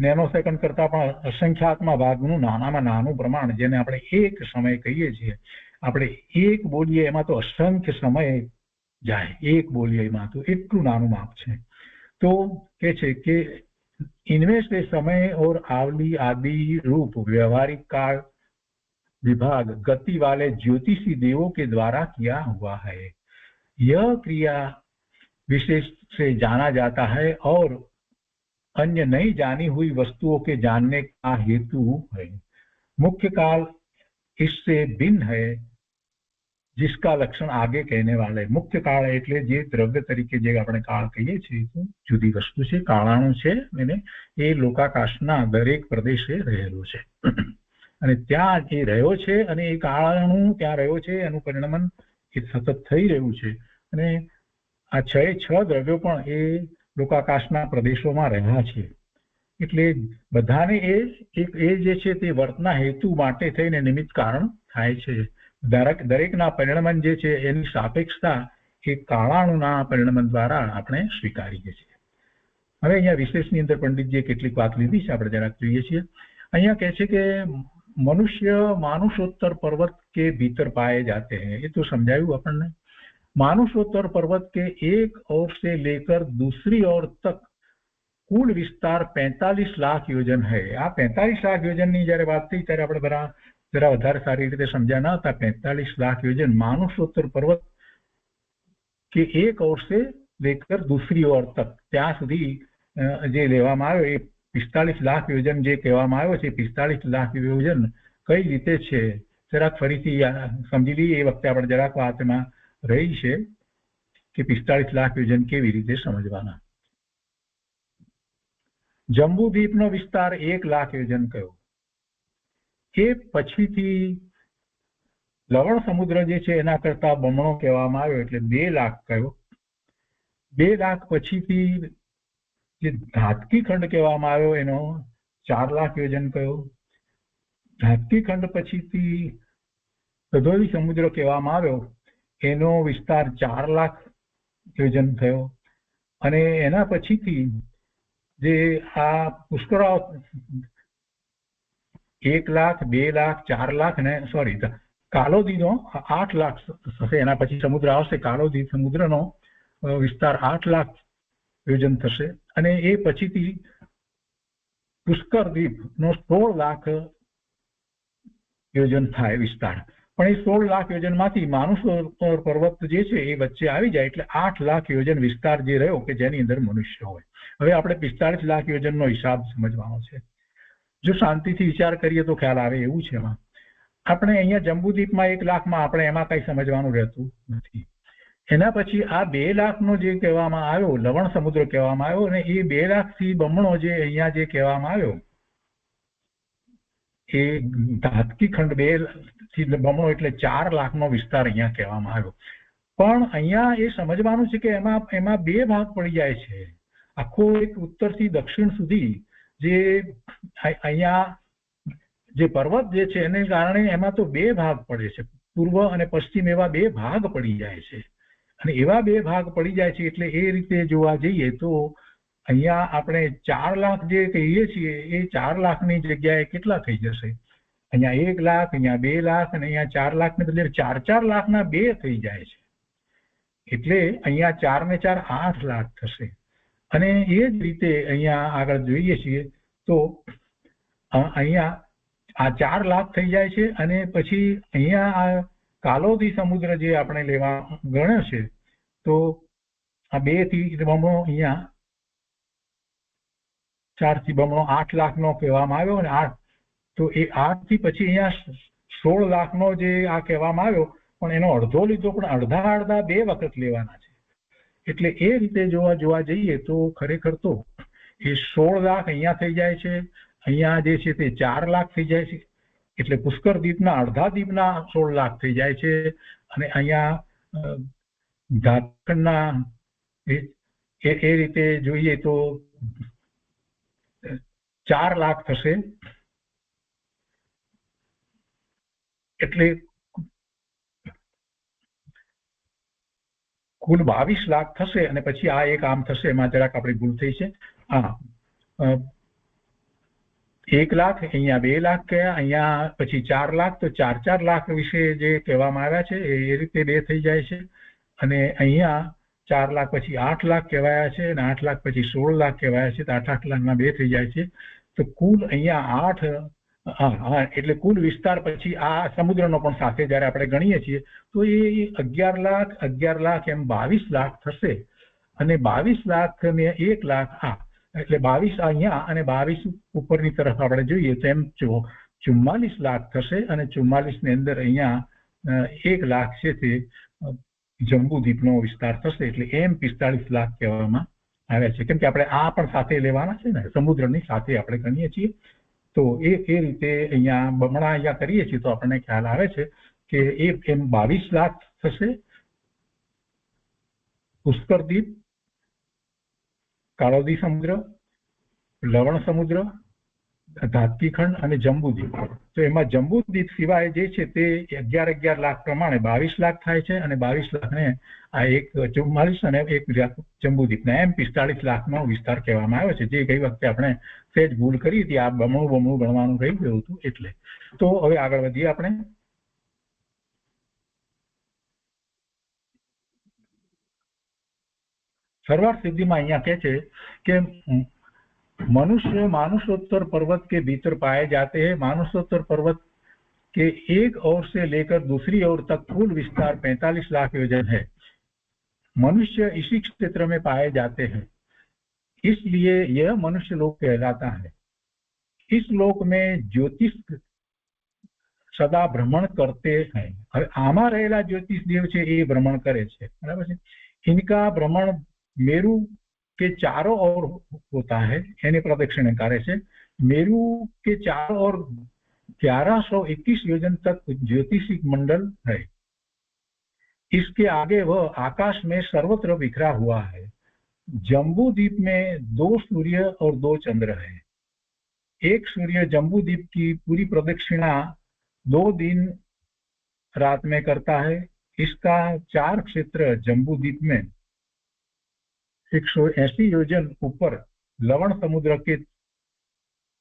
નેનો સેકન્ડ કરતા પણ અસંખ્યાતમાં ભાગનું નાનામાં નાનું પ્રમાણ, જેને આપણે એક સમય કહીએ છીએ. આપણે એક બોલીએ એમાં તો અસંખ્ય સમય જાય, એક બોલીએ એમાં તો એટલું નાનું માપ છે. તો કે છે કે इनमें से समय और आवली आदि रूप व्यवहारिक काल विभाग गति वाले ज्योतिषी देवों के द्वारा किया हुआ है. यह क्रिया विशेष से जाना जाता है और अन्य नहीं जानी हुई वस्तुओं के जानने का हेतु है. मुख्य काल इससे भिन्न है, जिसका लक्षण आगे कहने वाले. मुख्य काળ એટલે જે દ્રવ્ય તરીકે જે આપણે કાળ કહીએ છીએ જુદી વસ્તુ છે, કાળાણુ છે, અને એ લોકાકાશના દરેક પ્રદેશે રહેલો છે અને ત્યાં એ રહ્યો છે અને એ કાળાણુ ત્યાં રહ્યો છે, એનું પરિણમન એ સતત થઈ રહ્યું છે. અને આ 6 દ્રવ્યો પણ એ લોકાકાશના પ્રદેશોમાં રહ્યા છે. એટલે બધાને એ જે છે તે વર્તના હેતુ માટે થઈને નિમિત્ત કારણ થાય છે. દરેકના પરિણમન જે છે એની સાપેક્ષતા એ કાળાણુના પરિણમન દ્વારા આપણે સ્વીકારીએ છીએ. હવે અહીંયા વિશેષની અંદર પંડિતજીએ કેટલીક વાત લીધી છે, આપણે જરાક જોઈએ છીએ. અહીંયા કહે છે કે મનુષ્ય मानुषोत्तर पर्वत के भीतर पाए जाते हैं. ये तो समझाયું આપણને. मानुषोत्तर पर्वत के एक ओर से लेकर दूसरी ओर तक कुल विस्तार 45 लाख योजन है. આ 45 લાખ યોજનની જયારે વાત થઈ ત્યારે આપણે जरा વધારે સારી રીતે સમજ્યા ન હતા. 45 लाख योजन मानुषोत्तर पर्वत के एक ओर से लेकर दूसरी ओर तक, ત્યાં સુધી જે લેવામાં આવ્યો એ 45 લાખ યોજન જે કહેવામાં આવ્યો છે, 45 લાખ યોજન કઈ રીતે છે જરાક ફરીથી સમજી લઈએ. એ વખતે આપણે જરાક વાતમાં રહી છે કે 45 લાખ યોજન કેવી રીતે સમજવાના. જંબુદ્વીપનો વિસ્તાર 1 લાખ યોજન કયો. એ પછીથી લવણ સમુદ્ર જે છે એના કરતા બમણો કહેવામાં આવ્યો એટલે 2 લાખ કયો. 2 લાખ પછીથી જે ધાતકી ખંડ કહેવામાં આવ્યો એનો 4 લાખ યોજન કયો. ધાતકી ખંડ પછીથી ગધોલી સમુદ્ર કહેવામાં આવ્યો એનો વિસ્તાર 4 લાખ યોજન થયો. અને એના પછીથી જે આ પુષ્કરાઓ 1 લાખ 2 લાખ 4 લાખ ને સોરી કાલોદીનો 8 લાખ થશે. એના પછી સમુદ્ર આવશે, કાલોદી સમુદ્રનો વિસ્તાર 8 લાખ યોજન થશે. અને એ પછીથી પુષ્કર દ્વીપનો 16 લાખ યોજન થાય વિસ્તાર. પણ એ 16 લાખ યોજનમાંથી માનુષોત્તર પર્વત જે છે એ વચ્ચે આવી જાય એટલે 8 લાખ યોજન વિસ્તાર જે રહ્યો કે જેની અંદર મનુષ્ય હોય. હવે આપણે 45 લાખ યોજનનો હિસાબ સમજવાનો છે. જો શાંતિથી વિચાર કરીએ તો ખ્યાલ આવે એવું છે. એમાં આપણે અહીંયા જંબુદ્વીપમાં 1 લાખમાં આપણે એમાં કઈ સમજવાનું રહેતું નથી. એના પછી આ 2 લાખનો જે કહેવામાં આવ્યો, લવણ સમુદ્ર કહેવામાં આવ્યો, અને એ 2 લાખથી બમણો જે અહીંયા જે કહેવામાં આવ્યો એ ધાતકી ખંડ 2 થી બમણો એટલે 4 લાખનો વિસ્તાર અહીંયા કહેવામાં આવ્યો. પણ અહીંયા એ સમજવાનું છે કે એમાં 2 ભાગ પડી જાય છે. આખો એક ઉત્તરથી દક્ષિણ સુધી જે અહીંયા જે પર્વત જે છે એને કારણે એમાં તો 2 ભાગ પડે છે. પૂર્વ અને પશ્ચિમ એવા 2 ભાગ પડી જાય છે. અને એવા 2 ભાગ પડી જાય છે એટલે એ રીતે જોવા જઈએ તો અહીંયા આપણે 4 લાખ જે કહીએ છીએ એ 4 લાખની જગ્યાએ કેટલા થઈ જશે? અહીંયા 1 લાખ, અહીંયા 2 લાખ અને અહીંયા 4 લાખને બદલે 4 લાખના 2 થઈ જાય છે. એટલે અહીંયા 4 ને 4 8 લાખ થશે. અને એ જ રીતે અહીંયા આગળ જોઈએ છીએ તો અહીંયા આ 4 લાખ થઈ જાય છે. અને પછી અહીંયા આ કાલોદી સમુદ્ર જે આપણે લેવા ગણ્યો છે તો આ 2 થી બમણો અહીંયા 4 થી બમણો 8 લાખનો કહેવામાં આવ્યો. અને 8 તો એ 8 થી પછી અહીંયા 16 લાખનો જે આ કહેવામાં આવ્યો, પણ એનો અડધો લીધો, પણ અડધા 2 વખત લેવાના છે. એટલે એ રીતે જોવા જઈએ તો ખરેખર તો એ 16 લાખ અહીંયા થઈ જાય છે. અહીંયા જે છે તે 4 લાખ થઈ જાય છે. એટલે પુષ્કર દ્વીપના અડધા દ્વીપના 16 લાખ થઈ જાય છે. અને અહીંયા ઝારખંડના એ રીતે જોઈએ તો 4 લાખ થશે. એટલે કુલ 22 લાખ થશે. અને પછી આ એક આમ થશે, એમાં જરાક આપણી ભૂલ થઈ છે. 1 લાખ, અહીંયા 2 લાખ કયા, અહીંયા પછી 4 લાખ, તો 4 લાખ વિશે જે કહેવામાં આવ્યા છે એ રીતે 2 થઈ જાય છે. અને અહીંયા 4 લાખ પછી 8 લાખ કહેવાયા છે, અને 8 લાખ પછી 16 લાખ કહેવાયા છે, તો 8 લાખના 2 થઈ જાય છે. તો કુલ અહીંયા 8 એટલે કુલ વિસ્તાર પછી આ સમુદ્રનો પણ સાથે જયારે આપણે ગણીએ છીએ તો એ 11 લાખ એમ 22 લાખ થશે. અને 22 લાખ ને 1 લાખ એટલે 22 અહીંયા અને 22 ઉપરની તરફ આપણે જોઈએ તો એમ 44 લાખ થશે. અને 44 ની અંદર અહીંયા 1 લાખ છે તે જંબુદ્વીપનો વિસ્તાર થશે. એટલે એમ 45 લાખ કહેવામાં આવ્યા છે. કેમ કે આપણે આ પણ સાથે લેવાના છે ને, સમુદ્રની સાથે આપણે ગણીએ છીએ. તો એ રીતે અહીંયા બમણા અહીંયા કરીએ છીએ તો આપણને ખ્યાલ આવે છે કે એમ 22 લાખ થશે. પુષ્કર દ્વીપ, કાળોદી સમુદ્ર, લવણ સમુદ્ર, ધાતકી ખંડ અને જંબુદ્વીપ. તો એમાં જંબુદ્વીપ સિવાય જે છે તે 11 લાખ પ્રમાણે 22 લાખ થાય છે. અને 22 લાખને આ 44 અને 1 જંબુદ્વીપને એમ 45 લાખનો વિસ્તાર કહેવામાં આવ્યો છે. જે ગઈ વખતે આપણે સહેજ ભૂલ કરી હતી, આ બમણું ગણવાનું રહી ગયું હતું એટલે. તો હવે આગળ વધીએ આપણે. सर्वार्थ सिद्धि में अहियाँ कहे छे कि मनुष्य मानुषोत्तर पर्वत के भीतर पाए जाते हैं. मानुषोत्तर पर्वत के एक ओर से लेकर दूसरी ओर तक कुल विस्तार 45 लाख योजन है. मनुष्य इसी क्षेत्र में पाए जाते हैं, इसलिए यह मनुष्य लोक कहलाता है. इस लोक में ज्योतिष सदा भ्रमण करते हैं. आमा रहेला ज्योतिष देव छे ए भ्रमण करे छे, बराबर छे. इनका भ्रमण मेरु के चारों ओर होता है, यानी प्रदक्षिण करे छे. मेरु के चारों ओर 1121 योजन तक ज्योतिषिक मंडल है. इसके आगे वह आकाश में सर्वत्र बिखरा हुआ है. जम्बू द्वीप में 2 सूर्य और 2 चंद्र है. एक सूर्य जम्बू द्वीप की पूरी प्रदक्षिणा 2 दिन रात में करता है. इसका 4 क्षेत्र जम्बू द्वीप में 180 योजन ऊपर लवण समुद्र के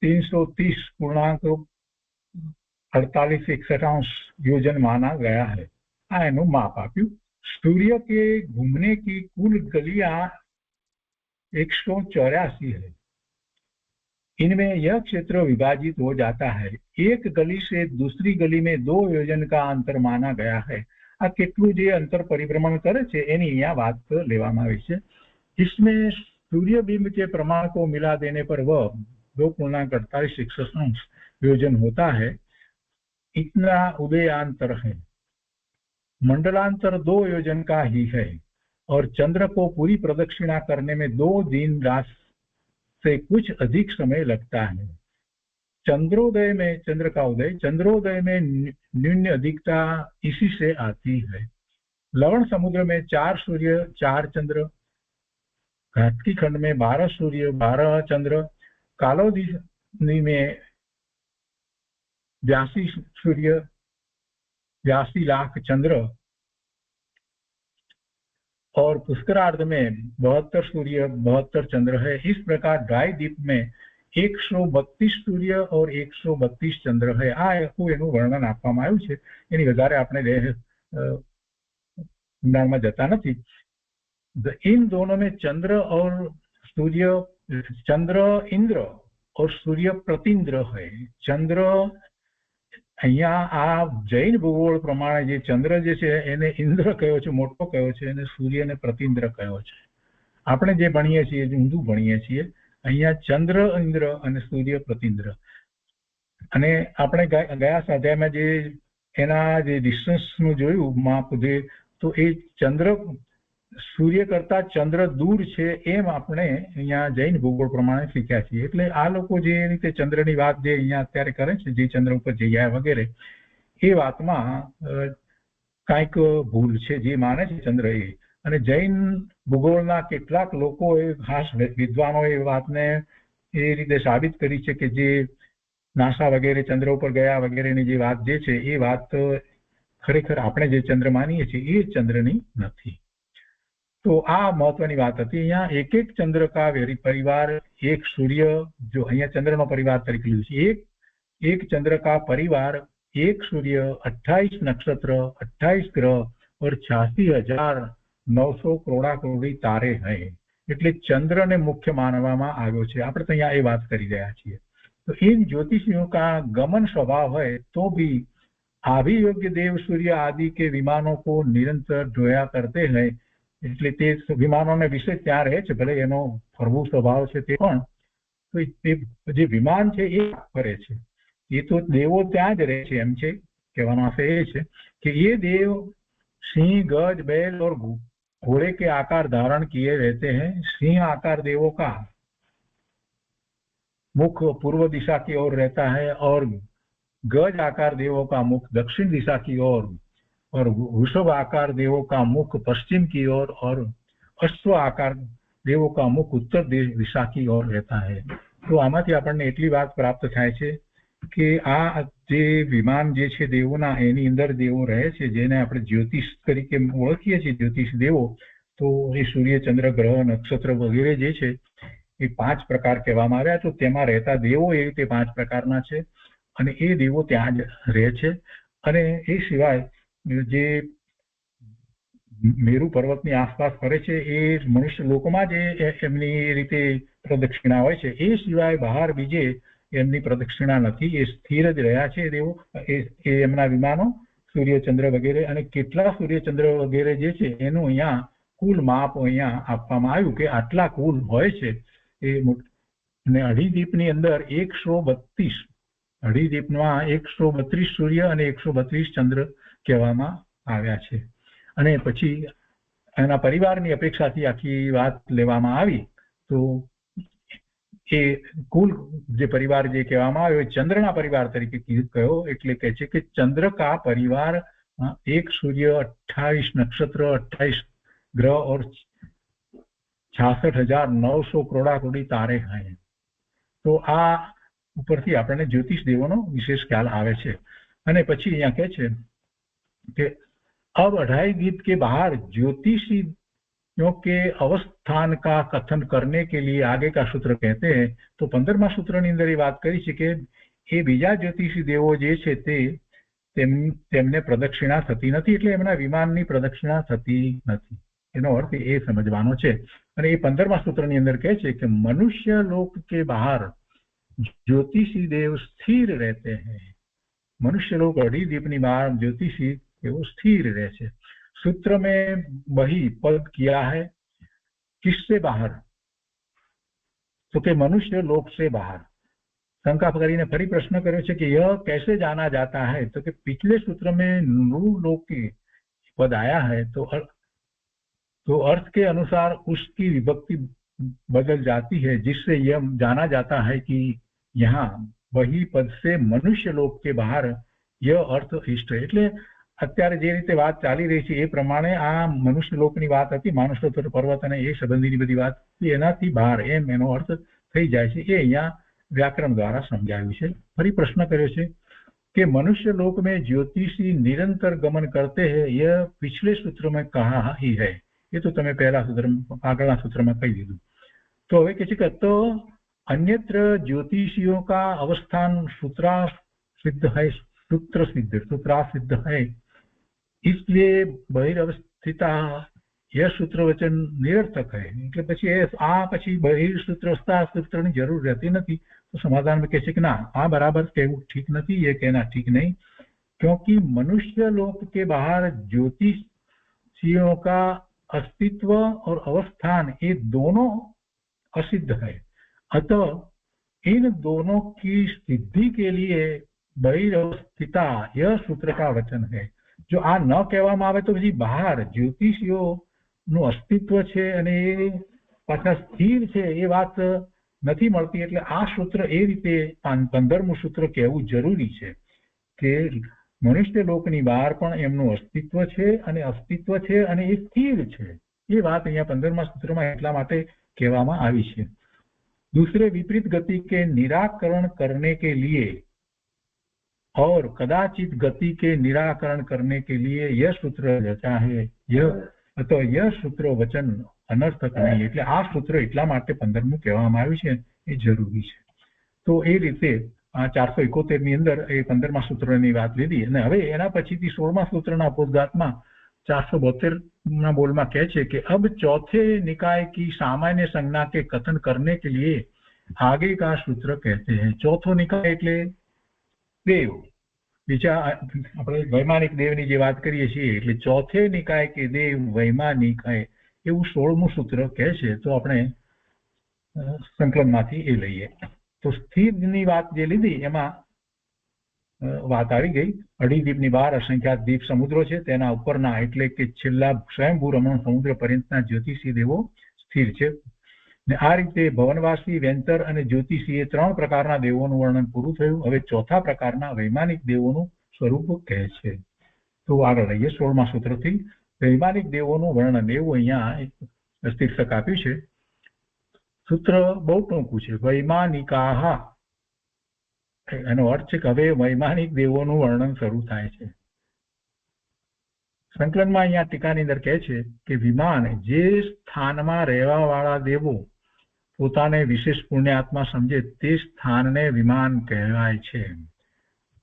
330.48 योजन माना गया है. आ एनु माप आप्यु. सूर्य के घूमने की कुल गलियां 184 है. इनमें यह क्षेत्र विभाजित हो जाता है. एक गली से दूसरी गली में 2 योजन का अंतर माना गया है. आ केटलू जे अंतर परिभ्रमण करे छे एनी अहींया वात लेवामां आवी छे. इसमें सूर्य बिंब के प्रमाण को मिला देने पर वह 2.48 योजन होता है, इतना उदयांतर है। मंडलांतर 2 योजन का ही है और चंद्र को पूरी प्रदक्षिणा करने में 2 दिन रात से कुछ अधिक समय लगता है। चंद्रोदय में, चंद्र का उदय, चंद्रोदय में न्यून अधिकता इसी से आती है। लवण समुद्र में 4 सूर्य 4 चंद्र, घाटकी खंड में 12 सूर्य 12 चंद्र, कालोदी में 82 सूर्य 82 लाख चंद्र और पुष्करार्ध में 72 सूर्य 72 चंद्र है। इस प्रकार द्वायदीप में 132 सूर्य और 132 चंद्र है। આ એનું વર્ણન આપવામાં આવ્યું છે, એની વધારે આપણે જ્ઞાનમાં જતા નથી। इन दोनों में चंद्र और सूर्य, चंद्र इंद्र और सूर्य प्रतीन्द्र है। चंद्र અહીંયા આ જૈન ભૂગોળ પ્રમાણે જે ચંદ્ર જે છે એને ઇન્દ્ર કયો છે, મોટો કયો છે, અને સૂર્યને પ્રતીન્દ્ર કયો છે। આપણે જે ભણીએ છીએ ઊંધું ભણીએ છીએ। અહીંયા ચંદ્ર ઇન્દ્ર અને સૂર્ય પ્રતીન્દ્ર। અને આપણે ગયા અધ્યાયમાં જે એના જે ડિસ્ટન્સનું જોયું માપ, જે તો એ ચંદ્ર સૂર્ય કરતા ચંદ્ર દૂર છે એમ આપણે અહીંયા જૈન ભૂગોળ પ્રમાણે શીખ્યા છીએ। એટલે આ લોકો જે રીતે ચંદ્રની વાત જે અહીંયા અત્યારે કરે છે, જે ચંદ્ર ઉપર જઈ આવ્યા વગેરે, એ વાતમાં કાંઈક ભૂલ છે, જે માને છે ચંદ્ર એ। અને જૈન ભૂગોળના કેટલાક લોકોએ, ખાસ વિદ્વાનોએ એ વાતને એ રીતે સાબિત કરી છે કે જે નાસા વગેરે ચંદ્ર ઉપર ગયા વગેરેની જે વાત જે છે એ વાત ખરેખર આપણે જે ચંદ્ર માનીએ છીએ એ ચંદ્રની નથી। तो आ महत्वनी बात थी। अहींया एक एक चंद्र का परिवार, एक सूर्य जो अहींया चंद्रनो परिवार तरीके लीधुं छे, एक चंद्र का परिवार, एक सूर्य, 28 नक्षत्र, 28 ग्रह और 86,900 करोड़ाकरोड़ी तारे हैं। એટલે ચંદ્રને મુખ્ય માનવામાં આવ્યો છે। આપણે તો અહીંયા એ વાત કરી રહ્યા છીએ। तो इन ज्योतिषियों का गमन स्वभाव है तो भी आभियोग्य देव सूर्य आदि के विमानों को निरंतर ढोया करते हैं। એટલે તે વિમાનોને વિશે ત્યાં રહે છે, ભલે એનો ફરવું સ્વભાવ છે તે પણ, તો તે જે વિમાન છે એ ફરે છે, એ તો દેવો ત્યાં જ રહે છે એમ છે। કહેવાનો આશય એ છે કે ये देव सिंह, गज, बैल और घोड़े के आकार धारण किए रहते हैं। सिंह आकार देवों का मुख पूर्व दिशा की ओर रहता है और गज आकार देवों का मुख दक्षिण दिशा की ओर और वृषभ आकार देवों का मुख पश्चिम की ओर और अश्व आकार देवों का मुख उत्तर दिशा की ओर रहता है। तो आमांथी આપણને એટલી વાત પ્રાપ્ત થાય છે કે આ જે વિમાન જે છે દેવોના, એની અંદર દેવો રહે છે, જેને આપણે જ્યોતિષ તરીકે ઓળખીએ છીએ, જ્યોતિષ દેવો। તો એ સૂર્ય, ચંદ્ર, ગ્રહ, નક્ષત્ર વગેરે જે છે એ 5 પ્રકાર કહેવામાં આવ્યા। તો તેમાં રહેતા દેવો એ રીતે 5 પ્રકારના છે અને એ દેવો ત્યાં જ રહે છે। અને એ સિવાય જે મેરુ પર્વતની આસપાસ ફરે છે એ મનુષ્ય લોકોમાં જ એમની એ રીતે પ્રદક્ષિણા હોય છે। એ સિવાય બહાર બીજે એમની પ્રદક્ષિણા નથી, એ સ્થિર જ રહ્યા છે દેવો, એ એમના વિમાનો, સૂર્ય, ચંદ્ર વગેરે। અને કેટલા સૂર્ય, ચંદ્ર વગેરે જે છે એનું અહીંયા કુલ માપ અહીંયા આપવામાં આવ્યું કે આટલા કુલ હોય છે એ। અને અઢીદીપની અંદર 132, અઢીદીપમાં 132 સૂર્ય અને 132 ચંદ્ર કહેવામાં આવ્યા છે। અને પછી એના પરિવારની અપેક્ષાથી આખી વાત લેવામાં આવી તો એ કુલ જે પરિવાર જે કહેવામાં આવ્યો એ ચંદ્રના પરિવાર તરીકે કયો, એટલે કહે છે કે ચંદ્ર કા પરિવાર 1 सूर्य, 28 नक्षत्र, 28 ग्रह और 66,900 करोड़ाकरोड़ी तारे हैं। तो आ ઉપરથી આપણને જ્યોતિષ દેવોનો વિશેષ ખ્યાલ આવે છે। અને પછી અહીંયા કહે છે कि अब 28 दीप के बाहर ज्योतिषियों के अवस्थान का कथन करने के लिए आगे का सूत्र कहते हैं। तो 15મા સૂત્રની અંદર એ વાત કરી છે કે એ બીજા જ્યોતિષી દેવો જે છે તેમને પ્રદક્ષિણા થતી નથી, એટલે એમના વિમાનની પ્રદક્ષિણા થતી નથી। એનો અર્થ એ સમજવાનો છે। અને એ 15મા સૂત્રની અંદર કહે છે કે મનુષ્ય લોક के बाहर ज्योतिषी देव स्थिर रहते हैं। मनुष्य लोग अढ़ीदीपनी बाहर ज्योतिषी वो स्थिर रहे छे। सूत्र में बही पद किया है, किससे बाहर, तो के मनुष्य लोक से बाहर। शंका કરીને ફરી પ્રશ્ન કર્યો છે कि यह कैसे जाना जाता है, तो कि पिछले सूत्र में नृलोकी पद आया है तो अर्थ के अनुसार उसकी विभक्ति बदल जाती है, जिससे यह जाना जाता है कि यहाँ वही पद से मनुष्य लोक के बहार यह अर्थ इष्ट है। એટલે અત્યારે જે રીતે વાત ચાલી રહી છે એ પ્રમાણે આ મનુષ્ય લોકની વાત હતી, માનસોત્તર પર્વત અને એ સંબંધીની બધી વાત, એનાથી બહાર એમ એનો અર્થ થઈ જાય છે। એ અહીંયા व्याकरण द्वारा समझाયું છે। ફરી પ્રશ્ન કર્યો છે कि मनुष्य लोक में ज्योतिषी निरंतर गमन करते हैं, यह पिछले सूत्र में कहा ही है। ये तो તમે પહેલા સૂત્ર આગળના सूत्रમાં કહી દીધું। तो હવે કહે છે કે તો अन्यत्र ज्योतिषियों का अवस्थान सूत्रा सिद्ध है, सूत्रा सिद्ध है, इसलिए बहिर्वस्थिता यह सूत्र वचन निरर्थक है। એટલે પછી આ પછી બહિર્સૂત્રસ્થા સૂત્રની જરૂર રહેતી નથી। तो समाधान में कहते कि ना आ बराबर कहવું ठीक नहीं, ये कहना ठीक नहीं, क्योंकि मनुष्य लोक के बाहर ज्योतिषियों का अस्तित्व और अवस्थान ये दोनों असिद्ध है। अतः इन दोनों की सिद्धि के लिए बहिर्वस्थिता यह सूत्र का वचन है। जो आ न कहेवामां आवे तो પછી બહાર જ્યોતિષીઓનું અસ્તિત્વ છે અને એ પાછા સ્થિર છે એ વાત નથી મળતી। એટલે આ સૂત્ર એ રીતે 15મું સૂત્ર કહેવું જરૂરી છે કે મનુષ્ય લોકની બહાર પણ એમનું અસ્તિત્વ છે અને એ સ્થિર છે। એ વાત અહીંયા 15મા સૂત્રમાં એટલા માટે કહેવામાં આવી છે। दूसरे विपरीत गति के निराकरण करने के लिए और कदाचित गति के निराकरण करने के लिए यह सूत्र रचा है, यह सूत्र वचन अनर्थक नहीं। એટલે આ સૂત્ર એટલા માટે 15મું કહેવામાં આવ્યું છે, એ જરૂરી છે। તો એ રીતે આ 471 ની અંદર એ 15મા સૂત્રની વાત લીધી અને હવે એના પછીથી 16મા સૂત્રના અપોદઘાતમાં 472 ના બોલમાં કહે છે કે अब चौथे निकाय की सामान्य संज्ञा के कथन करने के लिए आगे का सूत्र कहते हैं। चौथो निकाय એટલે देव, બીજા આપણે વૈમાનિક દેવની જે વાત કરીએ છીએ એટલે ચોથે નિકાય કે દેવ વૈમાનિક એવું 16મું સૂત્ર કહે છે। તો આપણે સંકલનમાંથી એ લઈએ તો સ્થિરની વાત જે લીધી એમાં વાત આવી ગઈ। અઢી દ્વીપની બહાર અસંખ્યાત દ્વીપ સમુદ્રો છે, તેના ઉપરના એટલે કે છેલ્લા સ્વયંભૂ રમણ સમુદ્ર પર્યંતના જ્યોતિષી દેવો સ્થિર છે। ને આ રીતે ભવનવાસી, વેંતર અને જ્યોતિષી એ 3 પ્રકારના દેવોનું વર્ણન પૂરું થયું। હવે ચોથા પ્રકારના વૈમાનિક દેવોનું સ્વરૂપ કહે છે। તો આગળ લઈએ 16મા સૂત્રથી વૈમાનિક દેવોનું વર્ણન એવું અહીંયા શીર્ષક આપ્યું છે। સૂત્ર બહુ ટૂંકું છે, વૈમાનિકાહ, એનો અર્થ છે કે હવે વૈમાનિક દેવોનું વર્ણન શરૂ થાય છે। સંકલનમાં અહીંયા ટીકાની અંદર કહે છે કે વિમાન જે સ્થાનમાં રહેવા વાળા દેવો પોતાને વિશેષ પુણ્યાત્મા સમજે તે સ્થાનને વિમાન કહેવાય છે।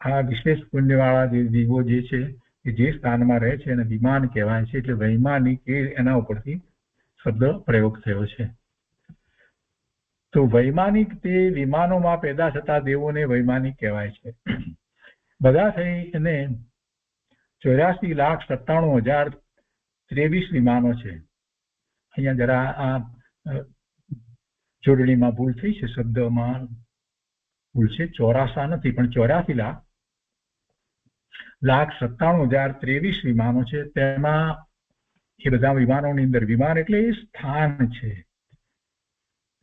આ વિશેષ પુણ્યવાળા દેવો જે છે કે જે સ્થાનમાં રહે છે એને વિમાન કહેવાય છે। એટલે વૈમાનિક એ એના ઉપરથી શબ્દ પ્રયોગ થયો છે। તો વૈમાનિક તે વિમાનોમાં પેદા થતા દેવોને વૈમાનિક કહેવાય છે। બધા થઈને 84,97,023 વિમાનો છે। અહીંયા જરા આ જોડણીમાં ભૂલ થઈ છે, શબ્દમાં ભૂલ છે, 84 નથી પણ 84,97,023 વિમાનો છે। તેમાં એ બધા વિમાનોની અંદર વિમાન એટલે એ સ્થાન છે।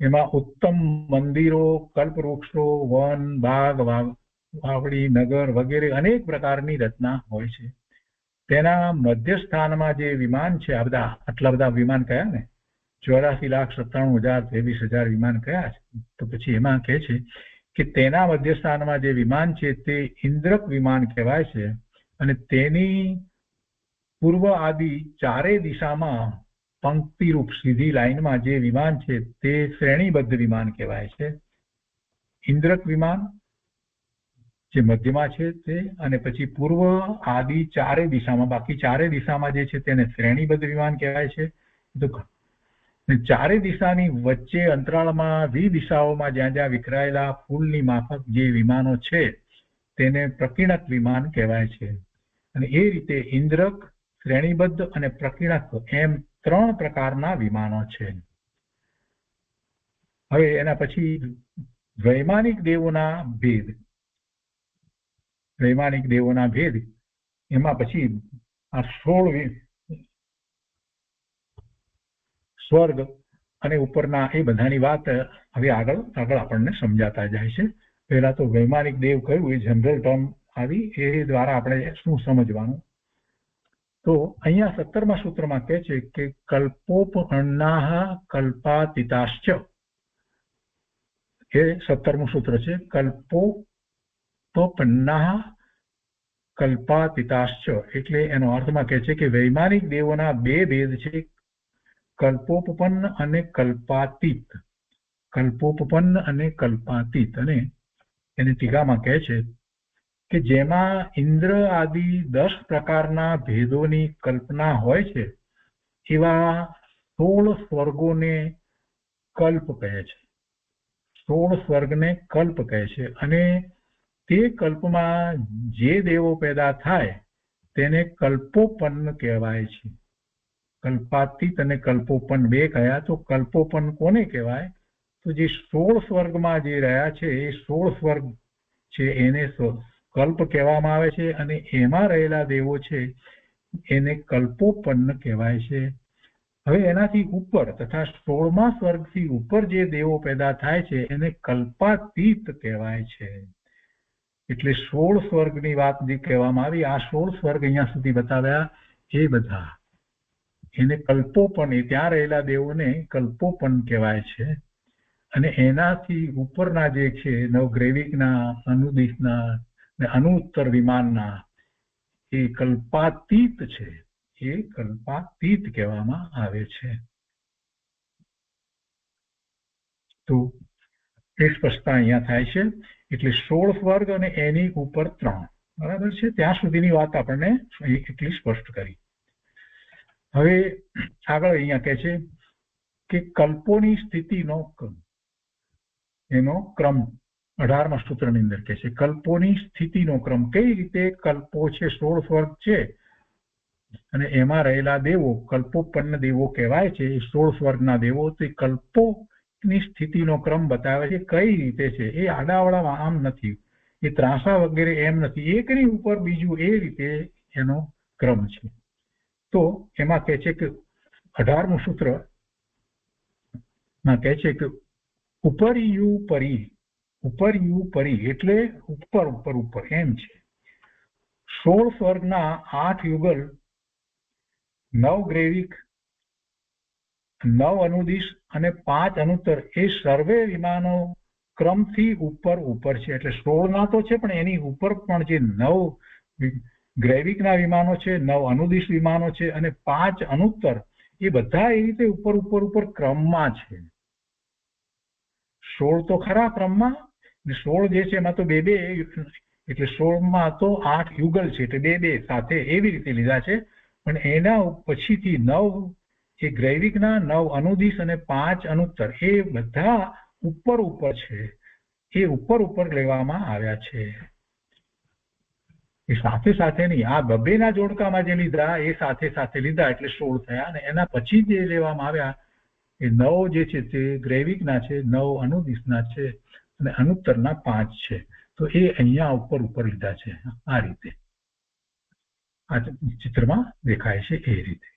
એમાં ઉત્તમ મંદિરો, કલ્પવૃક્ષો, વન, બાગ, વાવડી, નગર વગેરે અનેક પ્રકારની રચના હોય છે। તેના મધ્ય સ્થાનમાં જે વિમાન છે, આ બધા આટલા બધા વિમાન કયા ને 84,97,023 વિમાન કયા છે? તો પછી એમાં કહે છે કે તેના મધ્ય સ્થાનમાં જે વિમાન છે તે ઇન્દ્રક વિમાન કહેવાય છે અને તેની પૂર્વ આદિ ચારે દિશામાં પંક્તિરૂપ સીધી લાઈનમાં જે વિમાન છે તે શ્રેણીબદ્ધ વિમાન કહેવાય છે। ઇન્દ્રક વિમાન જે મધ્યમાં છે તે અને પછી પૂર્વ આદિ ચારે દિશામાં, બાકી ચારે દિશામાં જે છે તેને શ્રેણીબદ્ધ વિમાન કહેવાય છે। તો ચારે દિશાની વચ્ચે અંતરાળમાં દિશાઓમાં જ્યાં જ્યાં વિખરાયેલા ફૂલની માફક જે વિમાનો છે તેને પ્રકીર્ણક વિમાન કહેવાય છે। અને એ રીતે ઇન્દ્રક, શ્રેણીબદ્ધ અને પ્રકીર્ણક એમ 3 પ્રકારના વિમાનો છે। હવે એના પછી વૈમાનિક દેવોના ભેદ, વૈમાનિક દેવોના ભેદ એમાં પછી આ 16 સ્વર્ગ અને ઉપરના એ બધાની વાત હવે આગળ આપણને સમજાતા જાય છે. પહેલા તો વૈમાનિક દેવ કયું એ જનરલ ટર્મ આવી, એ દ્વારા આપણે શું સમજવાનું. તો અહીંયા 17મા સૂત્રમાં કહે છે કે કલ્પોપન્નાહ કલ્પાતીતાશ્ચ, એ 17મું સૂત્ર છે. કલ્પોપન્નાહ કલ્પાતીતાશ્ચ એટલે એનો અર્થમાં કહે છે કે વૈમાનિક દેવોના બે ભેદ છે, કલ્પોપન્ન અને કલ્પાતીત. કલ્પોપન્ન અને કલ્પાતીત. અને એને ટીકામાં કહે છે કે જેમાં ઇન્દ્ર આદિ 10 પ્રકારના ભેદોની કલ્પના હોય છે એવા 16 સ્વર્ગોને કલ્પ કહે છે. 16 સ્વર્ગને કલ્પ કહે છે. અને તે કલ્પમાં જે દેવો પેદા થાય તેને કલ્પોપન્ન કહેવાય છે. કલ્પાતીત અને કલ્પોપન્ન બે કયા. તો કલ્પોપન્ન કોને કહેવાય? તો જે 16 સ્વર્ગમાં જે રહ્યા છે એ 16 સ્વર્ગ છે એને કલ્પ કહેવામાં આવે છે, અને એમાં રહેલા દેવો છે એને કલ્પોપન્ન કહેવાય છે. હવે એનાથી ઉપર તથા 16મા સ્વર્ગથી ઉપર જે દેવો પેદા થાય છે એને કલ્પાતીત કહેવાય છે. એટલે 16 સ્વર્ગની વાત જે કહેવામાં આવી, આ 16 સ્વર્ગ અહીંયા સુધી બતાવ્યા એ બધા એને કલ્પોપન્ન, ત્યાં રહેલા દેવોને કલ્પોપન્ન કહેવાય છે. અને એનાથી ઉપરના જે છે નવગ્રૈવિકના, અનુદિશના ને અનુત્તર વિમાનના એ કલ્પાતીત છે, એ કલ્પાતીત કહેવામાં આવે છે. તો એ સ્પષ્ટતા અહીંયા થાય છે. એટલે 16 સ્વર્ગ અને એની ઉપર 3, બરાબર છે. ત્યાં સુધીની વાત આપણને એટલી સ્પષ્ટ કરી. હવે આગળ અહીંયા કહે છે કે કલ્પોની સ્થિતિનો એનો ક્રમ 18મા સૂત્રની અંદર કહે છે. કલ્પોની સ્થિતિનો ક્રમ, કઈ રીતે કલ્પો છે, 16 સ્વર્ગ છે અને એમાં રહેલા દેવો કલ્પોપન્ન દેવો કહેવાય છે, એ 16 સ્વર્ગના દેવો. તો કલ્પોની સ્થિતિનો ક્રમ બતાવે છે કઈ રીતે છે. એ આડાવડામાં આમ નથી, એ ત્રાસા વગેરે એમ નથી, એકની ઉપર બીજું એ રીતે એનો ક્રમ છે. તો એમાં કહે છે કે 18મું સૂત્ર માં કહે છે કે ઉપરિયુ પરી, ઉપરિયુ પરી એટલે ઉપર ઉપર ઉપર એમ છે. 16 સ્વર્ગના 8 યુગલ, 9 ગ્રૈવિક, 9 અનુદિશ અને 5 અનુત્તર એ સર્વે વિમાનો ક્રમથી ઉપર ઉપર છે. એટલે 16ના તો છે, પણ એની ઉપર પણ જે 9 ગ્રૈવિકના વિમાનો છે, 9 અનુદિશ વિમાનો છે અને 5 અનુત્તર, એ બધા એ રીતે ઉપર ઉપર ઉપર ક્રમમાં છે. 16 તો ખરા ક્રમમાં, ને 16 જે છે એમાં તો બે બે, એટલે 16માં તો 8 યુગલ છે, એટલે બે બે સાથે એવી રીતે લીધા છે. પણ એના પછીથી 9 એ ગ્રૈવિકના, 9 અનુદિશ અને 5 અનુત્તર, એ બધા ઉપર ઉપર છે, એ ઉપર ઉપર લેવામાં આવ્યા છે. એ સાથે સાથે નહીં, આ બબેના જોડકામાં જે લીધા એ સાથે સાથે લીધા એટલે 16 થયા. અને એના પછી જે લેવામાં આવ્યા એ 9 જે છે તે ગ્રૈવિકના છે, 9 અનુદિશના છે અને અનુત્તરના 5 છે. તો એ અહીંયા ઉપર ઉપર લીધા છે. આ રીતે આ ચિત્રમાં દેખાય છે એ રીતે.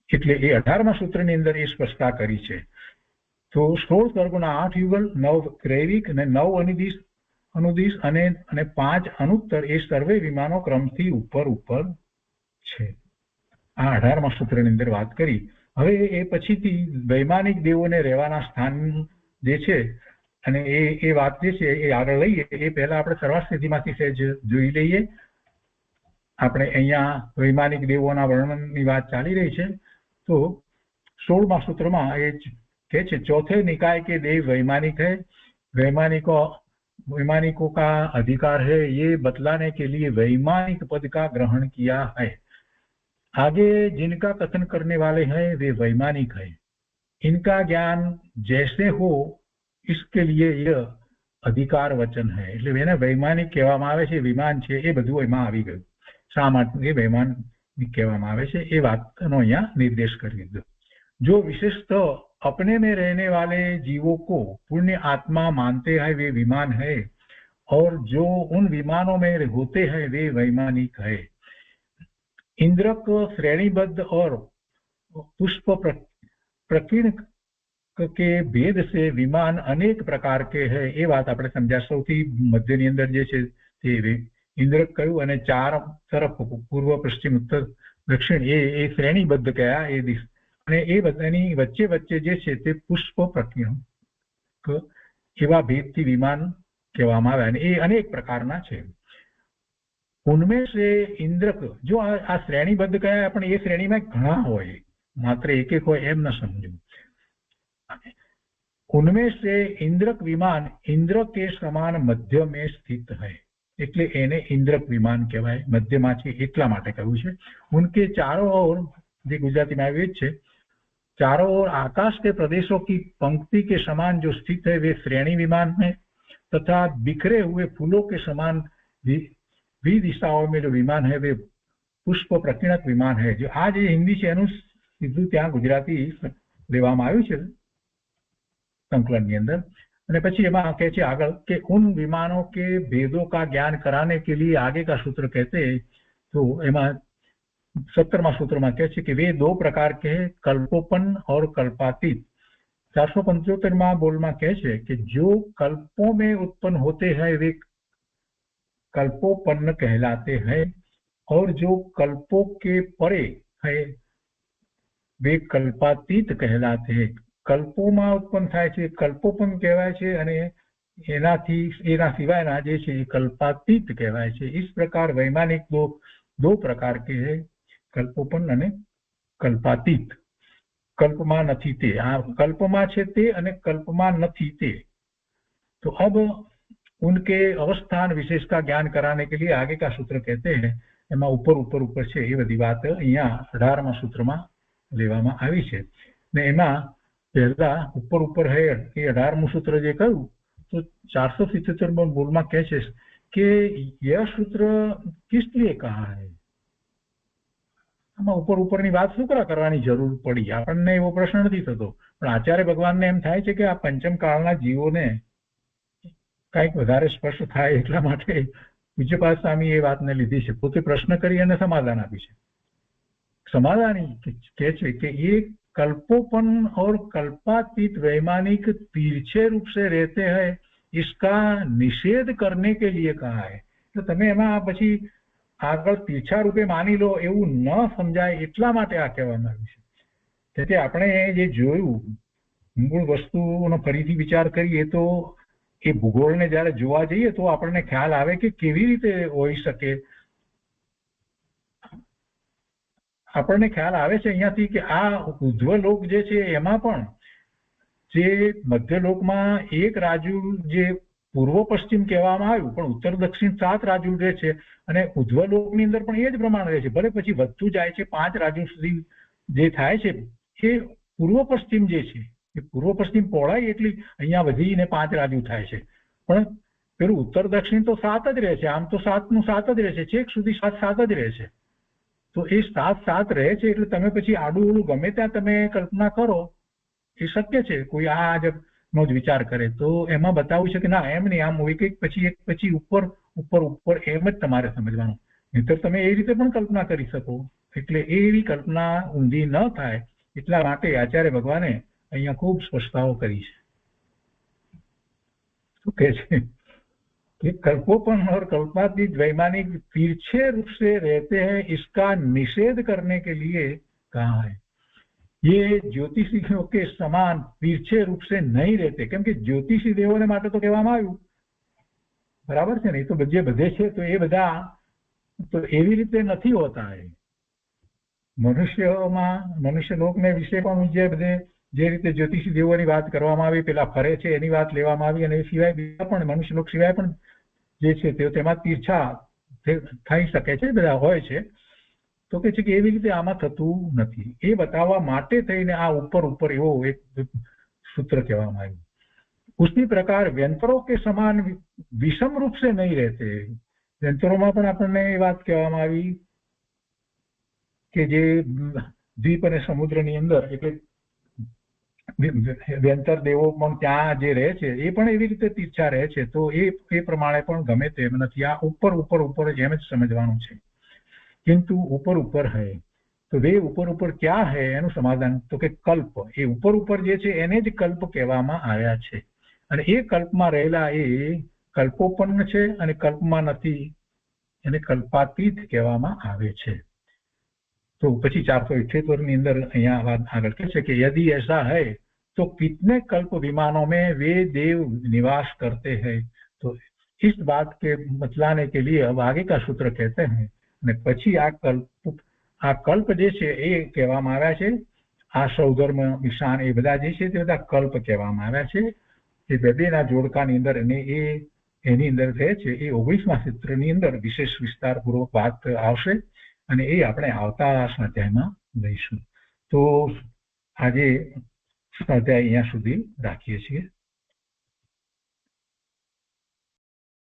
એટલે એ 18મા સૂત્રની અંદર એ સ્પષ્ટતા કરી છે. તો 16 સ્વર્ગોના 8 યુગલ, 9 ગ્રૈવિક અને 9 અનુદિશ અને 5 અનુત્તર એ સર્વે વિમાનો ક્રમથી ઉપર ઉપર છે. આ 18મા સૂત્રની અંદર વાત કરી. હવે એ પછીથી વૈમાનિક દેવોને રહેવાના સ્થાન જે છે અને એ વાત જે છે એ આગળ લઈએ એ પહેલા આપણે સર્વાસ્થિતિમાંથી સહેજ જોઈ લઈએ. આપણે અહીંયા વૈમાનિક દેવોના વર્ણનની વાત ચાલી રહી છે. તો 16મા સૂત્રમાં એ કહે છે, चौथे निकाय के देव वैमानिक है, वैमानिकों का अधिकार है ये बतलाने के लिए वैमानिक पद का ग्रहण किया है. आगे जिनका कथन करने वाले हैं वे वैमानिक है, इनका ज्ञान जैसे हो इसके लिए यह अधिकार वचन है. એટલે એને વૈમાનિક કહેવામાં આવે છે, વિમાન છે એ બધું એમાં આવી ગયું. શા માટે વૈમાનિક કહેવામાં આવે છે એ વાતનો અહીંયા નિર્દેશ કરી દીધો. जो विशेषतः अपने में रहने वाले जीवों को पुण्य आत्मा मानते हैं वे विमान है, और जो उन विमानों में होते हैं वे वैमानिक है। इंद्रक श्रेणीबद्ध और पुष्प प्रकीर्ण के भेद से विमान अनेक प्रकार के है એ વાત આપણે સમજ્યા। સૌથી મધ્યની અંદર જે છે તે ઇન્દ્રક કહ્યું અને ચાર તરફ પૂર્વ પશ્ચિમ ઉત્તર દક્ષિણ એ શ્રેણીબદ્ધ કયા એ દિશ અને એ બધાની વચ્ચે વચ્ચે જે છે તે પુષ્પ પ્રકીર્ણ એવા ભેદથી વિમાન કહેવામાં આવે અને એ અનેક પ્રકારના છે। ઉનમે સે ઇન્દ્રક જો આ શ્રેણીબદ્ધ કયા પણ એ શ્રેણીમાં ઘણા હોય, માત્ર એક એક હોય એમ ન સમજવું। उनमें से इंद्रक विमान इंद्र के समान मध्य में स्थित है, એટલે એને इंद्रक विमान કહેવાય। મધ્યમાં છે એટલા માટે કહ્યું છે। उनके चारों ओर, જે ગુજરાતીમાં આવ્યું છે, चारों ओर आकाश के प्रदेशों की पंक्ति के समान जो स्थित है वे श्रेणी विमान है, तथा बिखरे हुए फूलों के समान भी दिशाओं में जो विमान है वे पुष्प प्रकीर्णक विमान है। जो आज ये हिंदी છે એનું સીધું ત્યાં ગુજરાતી લેવામાં આવ્યું છે संकलन के अंदर। અને પછી એમાં કહે છે આગળ કે उन विमानों के भेदों का ज्ञान कराने के लिए आगे का सूत्र कहते हैं, तो एमा 17वां सूत्र में कहते हैं कि वे दो प्रकार के हैं, कल्पोपन्न और कल्पातीत। 475वां बोल में कहते हैं कि जो कल्पों में उत्पन्न होते हैं वे कल्पोपन्न कहलाते हैं, और जो कल्पों के परे है वे कल्पातीत कहलाते हैं। कल्पों उत्पन्न थाय छे कल्पोपन्न कहेवाय छे અને એના સિવાયના જે છે એ કલ્પાતીત કહેવાય છે। इस प्रकार वैमानिक दो प्रकार के है, कल्पोपन्न અને कल्पातीत। कल्पमा નથી તે, આ कल्पमा છે તે અને कल्पमा નથી તે। तो अब उनके अवस्थान विशेष का ज्ञान कराने के लिए आगे का सूत्र कहते हैं, એમાં ऊपर છે એ બધી વાત અહીંયા 18મા सूत्रमा લેવામાં આવી છે। ને એમાં पहला ऊपर है ये 18मुं सूत्र जे कहूं तो 477 बोल में कहे छे कि यह सूत्र किस लिए कहा है। आमां ऊपर बात शुं करवानी जरूर पड़ी, आपणने एवो प्रश्न नहीं थतो, पण आचार्य भगवान ने एम थाय छे कि आ पंचम कालना जीवोने कंईक वधारे स्पष्ट थाय એટલા માટે પૂજ્યપાદ સ્વામી એ વાતને લીધી છે। પોતે પ્રશ્ન કરી અને સમાધાન આપી છે। समाधान कहे छे कि ये कल्पोपन्न और कल्पातीत वैमानिक तिरछे रूप से रहते हैं, इसका निषेध करने के लिए कहा है। तो तमे एमां पछी आगळ तीरछा रूपे मानी लो एवुं न समजाय એટલા માટે આ કહેવામાં આવ્યું છે। તેથી આપણે જે જોયું મૂળ વસ્તુનો ફરીથી વિચાર કરીએ તો એ ભૂગોળને જ્યારે જોવા જઈએ તો આપણને ખ્યાલ આવે કે કેવી રીતે હોઈ શકે। આપણને ખ્યાલ આવે છે અહીંયાથી કે આ ઉધ્વલોક જે છે એમાં પણ જે મધ્યલોકમાં એક રાજુ જે પૂર્વ પશ્ચિમ કહેવામાં આવ્યું, પણ ઉત્તર દક્ષિણ 7 રાજુ રહે છે અને ઉધ્વલોકની અંદર પણ એ જ પ્રમાણ રહે છે। ભલે પછી વધતું જાય છે, 5 રાજુ સુધી જે થાય છે એ પૂર્વ પશ્ચિમ જે છે એ પૂર્વ પશ્ચિમ પહોળાઈ એટલી અહીંયા વધીને 5 રાજુ થાય છે, પણ પેલું ઉત્તર દક્ષિણ તો 7 જ રહે છે। આમ તો 7 નું 7 જ રહે છે, છેક સુધી 7 જ રહે છે। તો એ 7 રહે છે એટલે તમે પછી આડું ઓળું ગમે ત્યાં તમે કલ્પના કરો એ શક્ય છે। કોઈ આ નો જ વિચાર કરે તો એમાં બતાવ્યું છે કે ના એમ નહીં, આમ એક એક પછી ઉપર એમ જ તમારે સમજવાનું, નહીંતર તમે એ રીતે પણ કલ્પના કરી શકો। એટલે એવી કલ્પના ઊંધી ન થાય એટલા માટે આચાર્ય ભગવાને અહીંયા ખૂબ સ્પષ્ટતાઓ કરી છે। શું કહે છે कि कल्पोपन और कल्पातीत वैमानिक तिरछे रूप से रहते हैं, इसका निषेध करने के लिए कहा है। ये ज्योतिषियों के समान तिरछे रूप से नहीं रहते, કેમ કે જ્યોતિષી દેવોને માટે તો કહેવામાં આવ્યું, બરાબર છે ને, એ તો બધે છે તો એ બધા તો એવી રીતે નથી હોતા। એ મનુષ્ય લોકને વિશે પણ જે રીતે જ્યોતિષી દેવોની વાત કરવામાં આવી, પેલા ફરે છે એની વાત લેવામાં આવી, અને એ સિવાય બીજા પણ મનુષ્ય લોક સિવાય પણ જે છે તેમાં તીર્છા થઈ શકે છે, બધા હોય છે। તો કે છે કે એવી રીતે આમાં થતું નથી, એ બતાવવા માટે થઈને આ ઉપર એવો એક सूत्र કહેવામાં આવ્યું। उसी प्रकार व्यंतरों के समान विषम रूप से नहीं रहते। व्यंतरों પણ આપણને એ વાત કહેવામાં આવી કે જે દ્વીપ અને સમુદ્રની અંદર એટલે વ્યંતર દેવો પણ ત્યાં જે રહે છે એ પણ એવી રીતે તીર્છા રહે છે, તો એ પ્રમાણે પણ ગમે તેમ નથી. આ ઉપર ઉપર ઉપર જ એમ જ સમજવાનું છે. કિંતુ ઉપર ઉપર હૈ, તો વે ઉપર ઉપર ક્યાં હૈ એનું સમાધાન તો કે કલ્પ. એ ઉપર ઉપર જે છે એને જ કલ્પ કહેવામાં આવ્યા છે. અને એ કલ્પમાં રહેલા એ કલ્પોપન્ન છે અને કલ્પમાં નથી એને કલ્પાતીત કહેવામાં આવે છે. તો પછી 478 ની અંદર અહીંયા વાત આગળ કહે છે કે यदि ऐसा है तो कितने कल्प विमानों में वे देव निवास करते हैं. तो इस बात के बतलाने के लिए अब आगे का सूत्र कहते हैं. અને પછી આ કલ્પ જે છે એ કહેવામાં આવ્યા છે. આ સૌધર્મ ઈશાન એ બધા જે છે તે બધા કલ્પ કહેવામાં આવ્યા છે. એ બેના જોડકાની અંદર અને એની અંદર રહે છે એ 19મા સૂત્રની અંદર વિશેષ વિસ્તારપૂર્વક વાત આવશે અને એ આપણે આવતા સ્વાધ્યાયમાં લઈશું. તો આજે સ્વાધ્યાય અહીંયા સુધી રાખીએ છીએ.